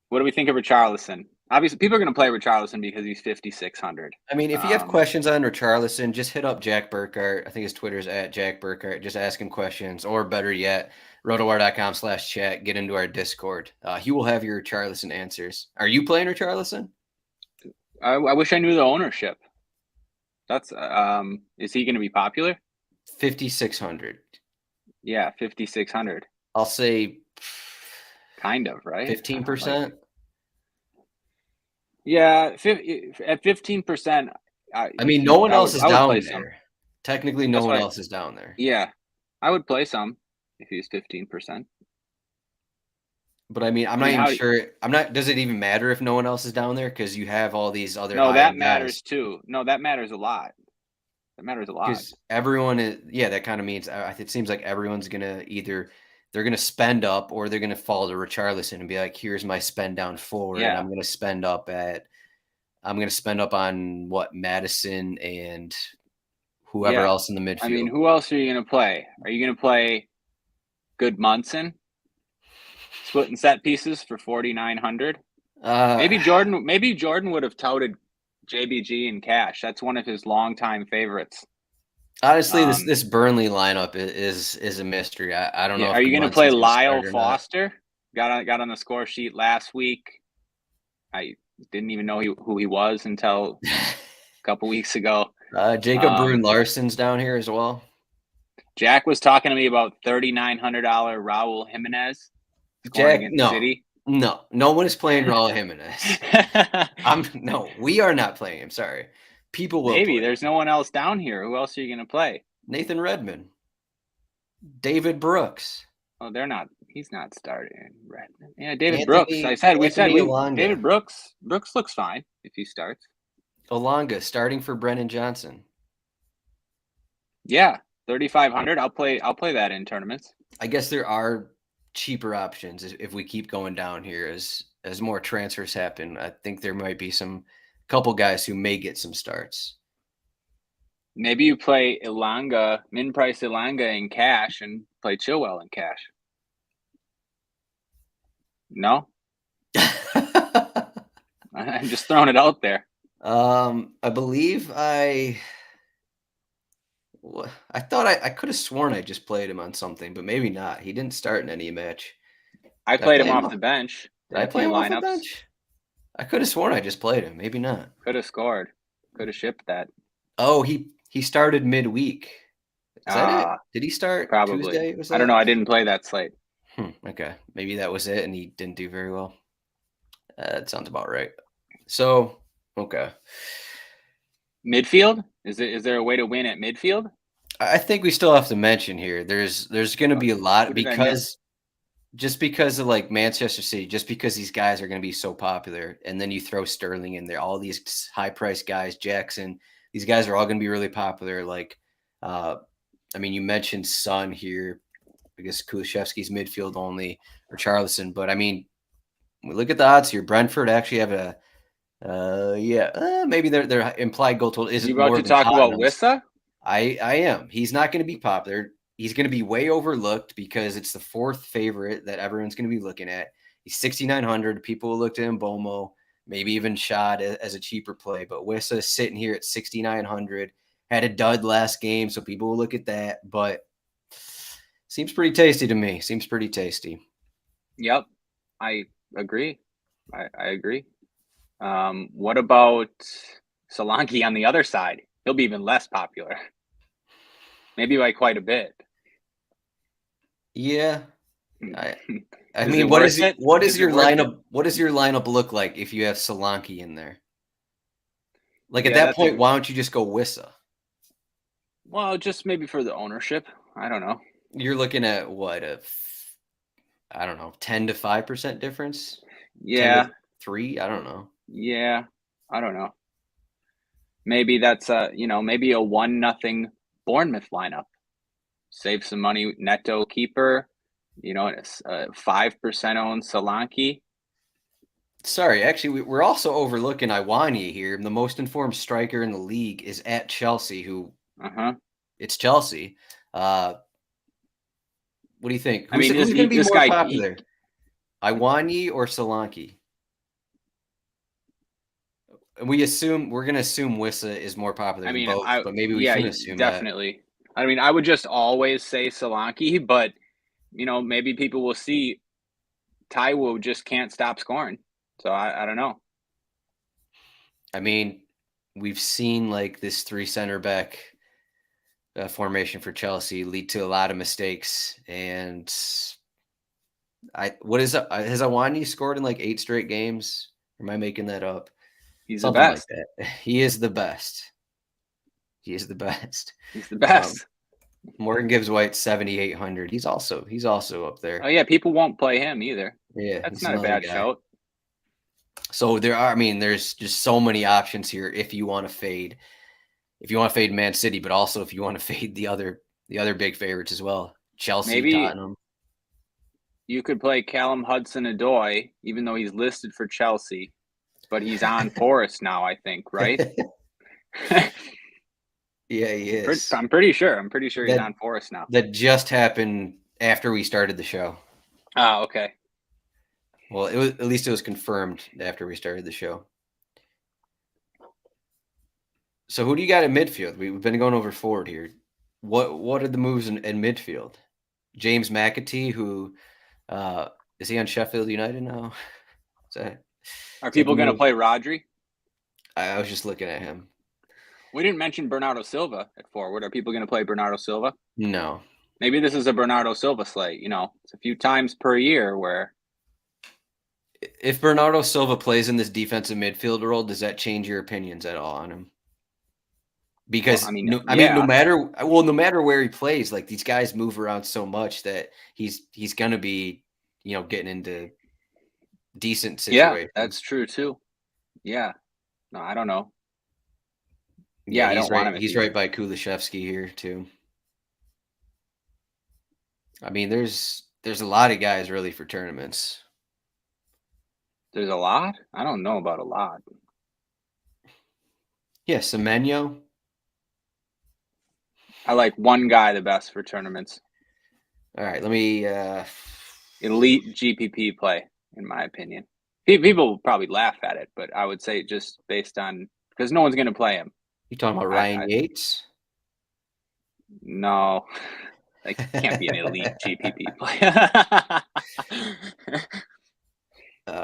What do we think of Richarlison? Obviously, people are going to play Richarlison because he's 5,600. I mean, if you have questions on Richarlison, just hit up Jack Burkhart. I think his Twitter's at Jack Burkhart. Just ask him questions, or better yet, rotowire.com/chat. Get into our Discord. He will have your Richarlison answers. Are you playing Richarlison? I wish I knew the ownership. That's is he going to be popular? 5,600. Yeah, 5,600. I'll say kind of, right? 15%. Yeah, at 15%. I mean, no one else is down there. Some. Technically, no one else is down there. Yeah, I would play some if he's 15%. But I mean, I'm not even sure. Does it even matter if no one else is down there? Because you have all these other. No, that matters too. No, that matters a lot. That matters a lot. Because everyone is. Yeah, that kind of means it seems like everyone's gonna they're gonna spend up or they're gonna fall to Richarlison and be like, "Here's my spend down forward. Yeah. I'm gonna spend up at I'm going to spend up on Madison and whoever else in the midfield. I mean, who else are you going to play? Are you going to play Good Munson? Splitting set pieces for 4,900. Maybe Jordan would have touted JBG in cash. That's one of his longtime favorites. Honestly, this Burnley lineup is a mystery. I don't know. Are you going to play Lyle Foster? Got on the score sheet last week. I didn't even know who he was until a couple weeks ago. Jacob Brun Larson's down here as well. Jack was talking to me about $3,900 Raul Jimenez. Jack, no one is playing Raul Jimenez. We are not playing him. Sorry, people will. Maybe there's no one else down here. Who else are you going to play? Nathan Redmond, David Brooks. Oh, they're not. He's not starting. Redmond. Yeah, David Brooks. David Brooks. Brooks looks fine if he starts. Belongia starting for Brennan Johnson. Yeah, 3,500. I'll play that in tournaments. I guess there are cheaper options if we keep going down here as more transfers happen. I think there might be couple guys who may get some starts. Maybe you play Ilanga, min price Ilanga in cash and play Chilwell in cash. No? I'm just throwing it out there. I believe I thought I could have sworn I just played him on something, but maybe not. He didn't start in any match. I played him off the bench. Did I play him off the bench? I could have sworn I just played him. Maybe not. Could have scored. Could have shipped that. Oh, he started midweek. Is that it? Did he start probably Tuesday? I don't know. I didn't play that slate. Okay. Maybe that was it and he didn't do very well. That sounds about right. So, okay. Midfield? Is there a way to win at midfield? I think we still have to mention here. There's going to be a lot because of like Manchester City, just because these guys are going to be so popular, and then you throw Sterling in there, all these high-priced guys, Jackson, these guys are all going to be really popular. Like, you mentioned Son here. I guess Kulusevski's midfield only, or Charlison. But, we look at the odds here. Brentford actually have maybe their implied goal total isn't more than Tottenham's. You about to talk about Wissa? I am. He's not going to be popular. He's going to be way overlooked because it's the fourth favorite that everyone's going to be looking at. He's 6,900. People will look to him, Bomo, maybe even Shad as a cheaper play. But Wissa is sitting here at 6,900. Had a dud last game, so people will look at that. But seems pretty tasty to me. Seems pretty tasty. Yep, I agree. I agree. What about Solanke on the other side? He'll be even less popular. Maybe by quite a bit. Yeah. What does your lineup look like if you have Solanke in there? Like at that point, why don't you just go Wissa? Well, just maybe for the ownership. I don't know. You're looking at what, 10 to 5% difference? Yeah. 3? I don't know. Yeah. I don't know. Maybe that's maybe a 1-0 Bournemouth lineup. Save some money, Neto keeper, a 5% owned Solanke. Sorry, actually, we're also overlooking Iwani here. The most informed striker in the league is at Chelsea, it's Chelsea. What do you think? Who's going to be more popular? Iwani or Solanke? We're going to assume Wissa is more popular than both, but maybe we shouldn't assume definitely. That. I would just always say Solanke, but, maybe people will see Taiwo just can't stop scoring. So I don't know. We've seen like this 3 center back formation for Chelsea lead to a lot of mistakes. And has Iwani scored in like 8 straight games? Or am I making that up? He's the best. Like that. He is the best. He's the best. Morgan Gibbs White 7,800. He's also up there. Oh yeah, people won't play him either. Yeah, that's not a bad shout. So there's just so many options here if you want to fade. If you want to fade Man City, but also if you want to fade the other big favorites as well. Chelsea, maybe Tottenham. You could play Callum Hudson-Odoi, even though he's listed for Chelsea. but he's on Forest now, I think, right? Yeah, he is. I'm pretty sure. I'm pretty sure he's That on Forest now. that just happened after we started the show. Oh, okay. Well, it was, at least it was confirmed after we started the show. So who do you got in midfield? We've been going over forward here. What are the moves in midfield? James McAtee, who is he on Sheffield United now? Are Is that the people going to move? play Rodri? I was just looking at him. We didn't mention Bernardo Silva at forward. Are people going to play Bernardo Silva? No. Maybe this is a Bernardo Silva slate. You know, it's a few times per year where. If Bernardo Silva plays in this defensive midfield role, does that change your opinions at all on him? Because well, no yeah. matter where he plays, like these guys move around so much that he's gonna be, getting into decent situations. Yeah, that's true too. Yeah. No, I don't know. Yeah, I he's don't want right. him. He's right by Kulishevsky here too. I mean, there's a lot of guys really for tournaments. There's a lot? I don't know about a lot. Yeah, Semenyo. I like one guy the best for tournaments. All right, let me elite GPP play, in my opinion. People will probably laugh at it, but I would say just based on because no one's going to play him. You talking about Ryan Yates? No, that can't be an elite GPP play.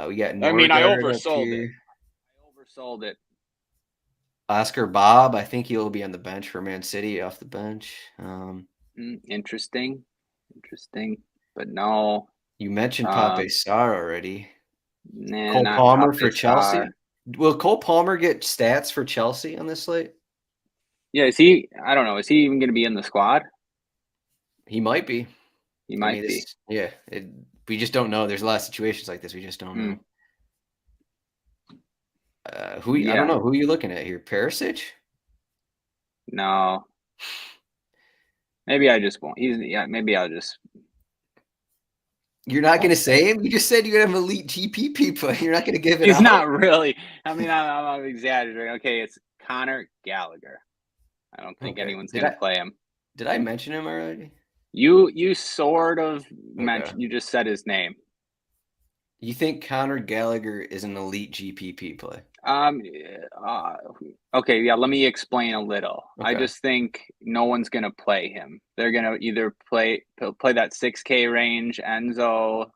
We got I mean, I Norgard up oversold here. it. I oversold it. Oscar Bob, I think he'll be on the bench for Man City, off the bench. Interesting, but no. You mentioned Pape Sarr already. Nah, Cole not Palmer Pape for Chelsea. Sarr. Will Cole Palmer get stats for Chelsea on this slate? Yeah, is he? I don't know. Is he even going to be in the squad? He might be. He might be. Yeah, we just don't know. There's a lot of situations like this. We just don't know. I don't know. Who are you looking at here? Perisic? No. Maybe I just won't. Maybe I'll just. You're not going to say him? You just said you're going to have elite GPP play. You're not going to give it He's out? not really. I mean, I'm exaggerating. Okay, it's Conor Gallagher. I don't think anyone's going to play him. Did I mention him already? You sort of mentioned. You just said his name. You think Conor Gallagher is an elite GPP play? Okay, yeah, let me explain a little. Okay. I just think no one's going to play him. They're going to either play that 6K range, Enzo,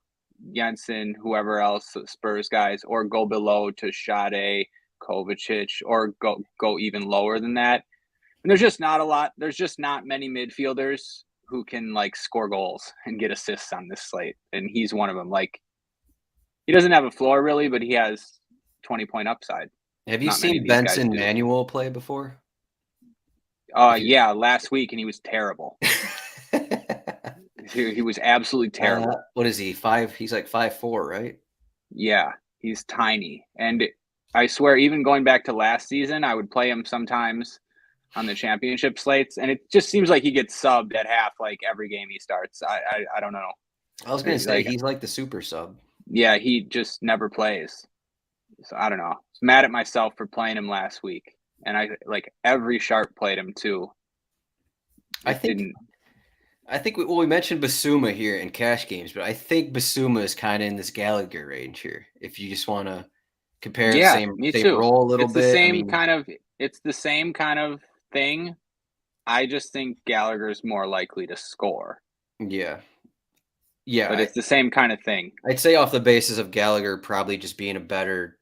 Jensen, whoever else, Spurs guys, or go below to Sade, Kovacic, or go even lower than that. And there's just not a lot. There's just not many midfielders who can like score goals and get assists on this slate, and he's one of them. Like, he doesn't have a floor really, but he has 20-point upside. Have you seen Benson Manuel play before? Yeah, last week, and he was terrible. He was absolutely terrible. What is he? 5? He's like 5'4", right? Yeah, he's tiny. And I swear, even going back to last season, I would play him sometimes on the championship slates, and it just seems like he gets subbed at half like every game he starts. I don't know. I was going to say he's like the super sub. Yeah, he just never plays. So I don't know. I was mad at myself for playing him last week. And I like every sharp played him too. I think we mentioned Basuma here in cash games, but I think Basuma is kind of in this Gallagher range here. If you just want to compare the same role a little bit. It's the same kind of thing. I just think Gallagher's more likely to score. Yeah. Yeah. But it's the same kind of thing. I'd say off the basis of Gallagher probably just being a better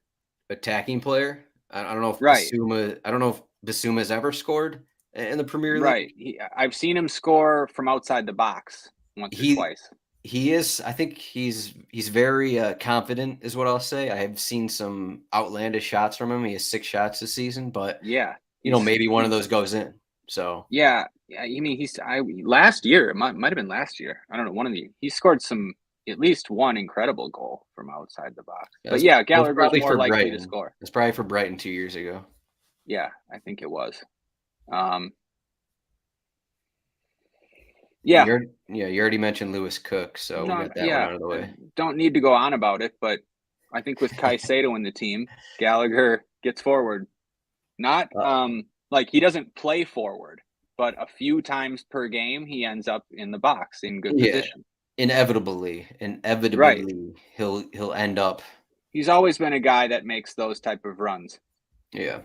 attacking player. I don't know if Basuma's ever scored in the Premier League. Right. I've seen him score from outside the box once or twice. He is. I think he's very confident, is what I'll say. I have seen some outlandish shots from him. He has 6 shots this season, but maybe one of those goes in. So yeah. I mean, last year, it might have been last year. I don't know. He scored at least one incredible goal from outside the box. But yeah, Gallagher's more likely to score. It's probably for Brighton 2 years ago. Yeah, I think it was. Yeah. You already mentioned Lewis Cook, so we got that one out of the way. Don't need to go on about it, but I think with Caicedo in the team, Gallagher gets forward. Not like he doesn't play forward, but a few times per game he ends up in the box in good position. Inevitably, Right. he'll end up. He's always been a guy that makes those type of runs. Yeah.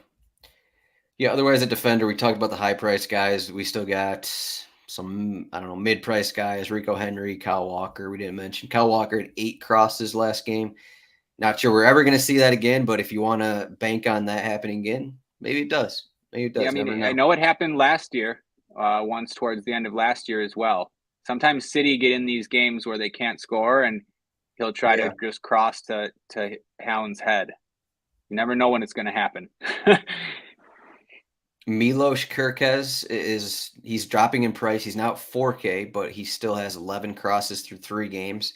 Yeah, otherwise a defender, we talked about the high price guys. We still got some, I don't know, mid price guys, Rico Henry, Kyle Walker. We didn't mention Kyle Walker had 8 crosses last game. Not sure we're ever going to see that again, but if you want to bank on that happening again, maybe it does. Maybe it does. Yeah, I mean, I know it happened last year, once towards the end of last year as well. Sometimes City get in these games where they can't score, and he'll try to just cross to Haaland's head. You never know when it's going to happen. Milos Kerkez he's dropping in price. He's now at 4K, but he still has 11 crosses through 3 games.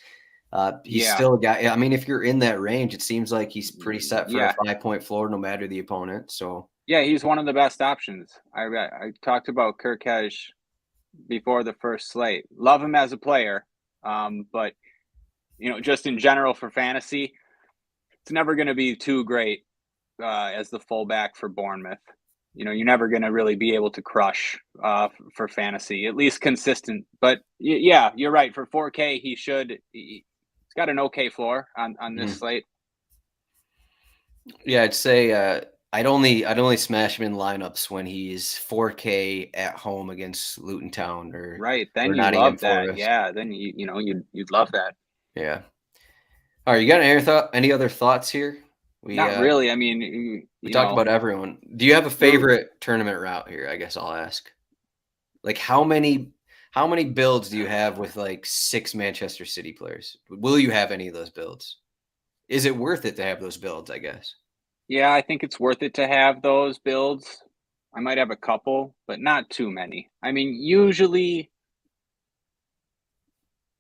He's still a guy. I mean, if you're in that range, it seems like he's pretty set for a 5-point floor, no matter the opponent. So yeah, he's one of the best options. I talked about Kerkez before the first slate. Love him as a player, but just in general for fantasy, it's never going to be too great as the fullback for Bournemouth. You're never going to really be able to crush for fantasy, at least consistent. But yeah, you're right. For 4K, he's got an okay floor on this slate. Yeah, I'd say I'd only smash him in lineups when he's 4K at home against Luton Town or right. Then or you love that. Forest. Yeah, then you'd love that. Yeah. All right, you got any other thoughts here? Not really. I mean, we talked about everyone. Do you have a favorite tournament route here? I guess I'll ask. Like how many builds do you have with like 6 Manchester City players? Will you have any of those builds? Is it worth it to have those builds, I guess? Yeah, I think it's worth it to have those builds. I might have a couple, but not too many. I mean, usually,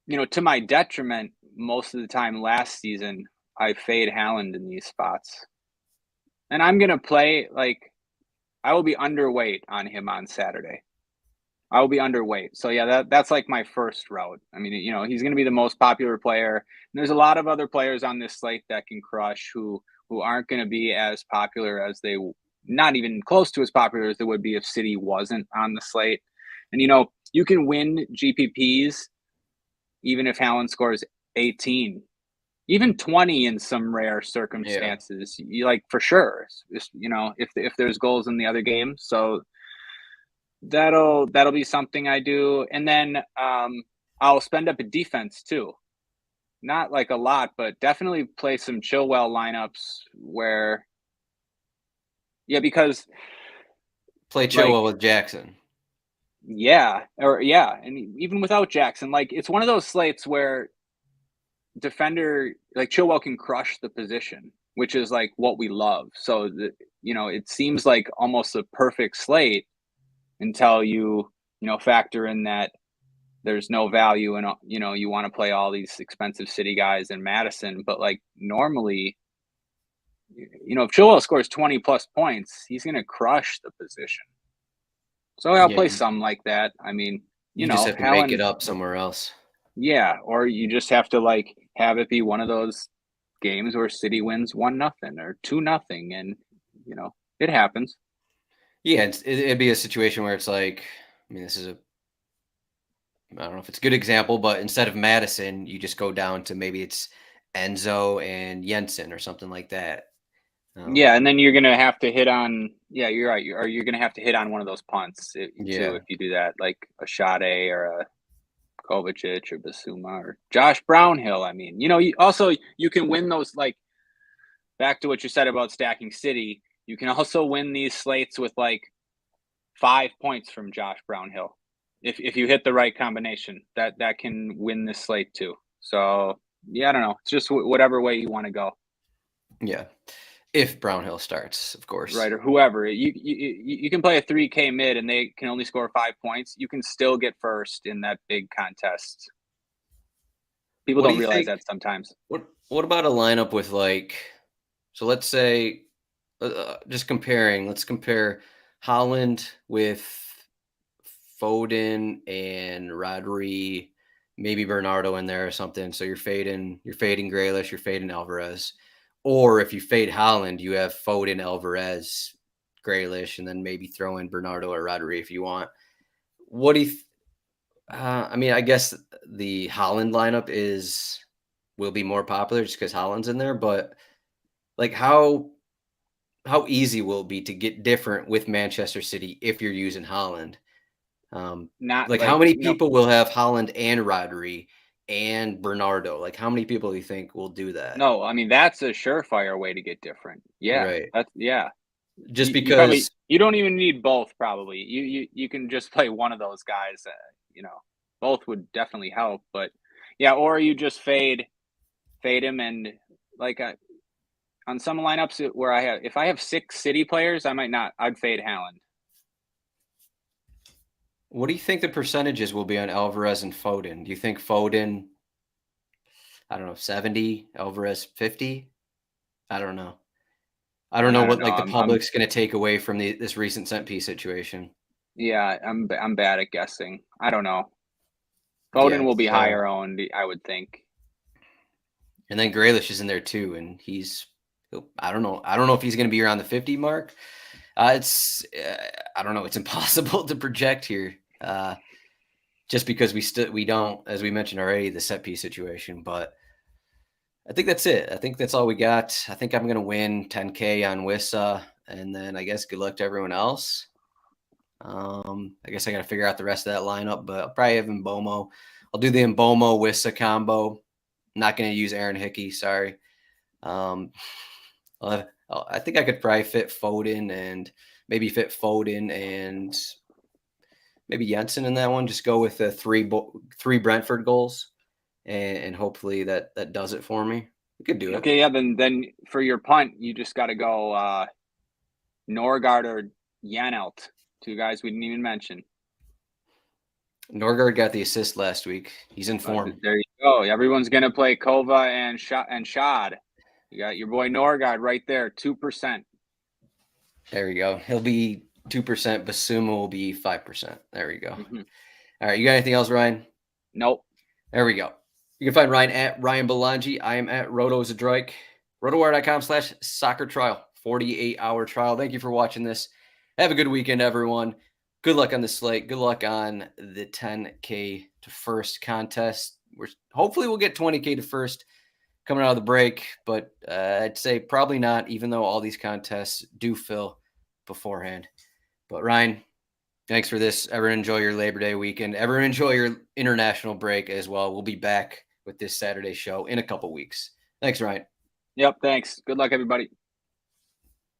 to my detriment, most of the time last season, I fade Haaland in these spots. And I'm going to play, I will be underweight on him on Saturday. I will be underweight. So, yeah, that's like my first route. I mean, he's going to be the most popular player. And there's a lot of other players on this slate that can crush who aren't going to be as popular as not even close to as popular as they would be if City wasn't on the slate. And, you can win GPPs even if Haaland scores 18. Even 20 in some rare circumstances, you for sure. Just, if there's goals in the other game, so that'll be something I do, and then I'll spend up a defense too. Not like a lot, but definitely play some Chilwell lineups where, because play Chilwell with Jackson. Yeah, and even without Jackson, it's one of those slates where defender like Chilwell can crush the position, which is what we love. So it seems like almost a perfect slate until you factor in that there's no value and you want to play all these expensive City guys and Madison, but normally if Chilwell scores 20 plus points, he's going to crush the position. So I'll play some like that. I mean, you just have to make it up somewhere else. Yeah, or you just have to have it be one of those games where City wins 1-0 or 2-0, and it happens. Yeah, it'd be a situation where it's I mean, this is I don't know if it's a good example, but instead of Madison, you just go down to maybe it's Enzo and Jensen or something like that. Yeah, and then you're gonna have to hit on. Yeah, you're right. You're gonna have to hit on one of those punts too if you do that, like a Sade or a Kovacic or Basuma or Josh Brownhill. I mean, you can win those. Back to what you said about stacking City, you can also win these slates with 5 points from Josh Brownhill if you hit the right combination. That can win this slate too. So yeah, I don't know. It's just whatever way you want to go. Yeah. If Brownhill starts, of course. Right, or whoever. You can play a 3K mid and they can only score 5 points. You can still get first in that big contest. People don't realize that sometimes. What about a lineup with so let's say, just comparing, let's compare Haaland with Foden and Rodri, maybe Bernardo in there or something. So you're fading Grealish, you're fading Alvarez. Or if you fade Haaland, you have Foden, Alvarez, Grealish, and then maybe throw in Bernardo or Rodri if you want. What do you? I mean, I guess the Haaland lineup will be more popular just because Haaland's in there. But like, how easy will it be to get different with Manchester City if you're using Haaland? Not Like, how like, many people will have Haaland and Rodri and Bernardo? Like, how many people do you think will do that? no, I mean, that's a surefire way to get different. Yeah, Right. that's yeah. Just You probably because you don't even need both. Probably you can just play one of those guys. Both would definitely help. But yeah, or you just fade him and like on some lineups where if I have 6 City players, I'd fade Haaland. what do you think the percentages will be on Alvarez and Foden? Do you think Foden, I don't know, 70, Alvarez 50? I don't know. I don't know I don't what know. like the I'm public's going to take away from this recent set piece situation. yeah. I'm bad at guessing. I don't know. Foden Yeah. will be So, higher owned, I would think. and then Grealish is in there too, and I don't know. I don't know if he's going to be around the 50 mark. I don't know. It's impossible to project here, just because we don't, as we mentioned already, the set piece situation. But I think that's it. I think that's all we got. I think I'm going to win 10K on Wissa, and then I guess good luck to everyone else. I guess I got to figure out the rest of that lineup, but I'll probably have Mbomo. I'll do the Mbomo Wissa combo. I'm not going to use Aaron Hickey. Sorry. Um, I think I could probably fit Foden and maybe Jensen in that one. Just go with the three Brentford goals, and hopefully that does it for me. We could do it. Okay, yeah. Then for your punt, you just got to go Norgard or Janelt, 2 guys we didn't even mention. Norgard got the assist last week. He's in form. There you go. Everyone's gonna play Kova and Shad. You got your boy Norgard right there, 2%. There we go. He'll be 2%. Basuma will be 5%. There we go. Mm-hmm. All right. You got anything else, Ryan? Nope. There we go. You can find Ryan at Ryan Belongia. I am at Zdroik. RotoWire.com/soccer trial. 48-hour trial. Thank you for watching this. Have a good weekend, everyone. Good luck on the slate. Good luck on the 10K to first contest. Hopefully we'll get 20K to first coming out of the break, but I'd say probably not, even though all these contests do fill beforehand. But Ryan, thanks for this. Everyone enjoy your Labor Day weekend. Everyone enjoy your international break as well. We'll be back with this Saturday show in a couple weeks. Thanks, Ryan. Yep, thanks. Good luck, everybody.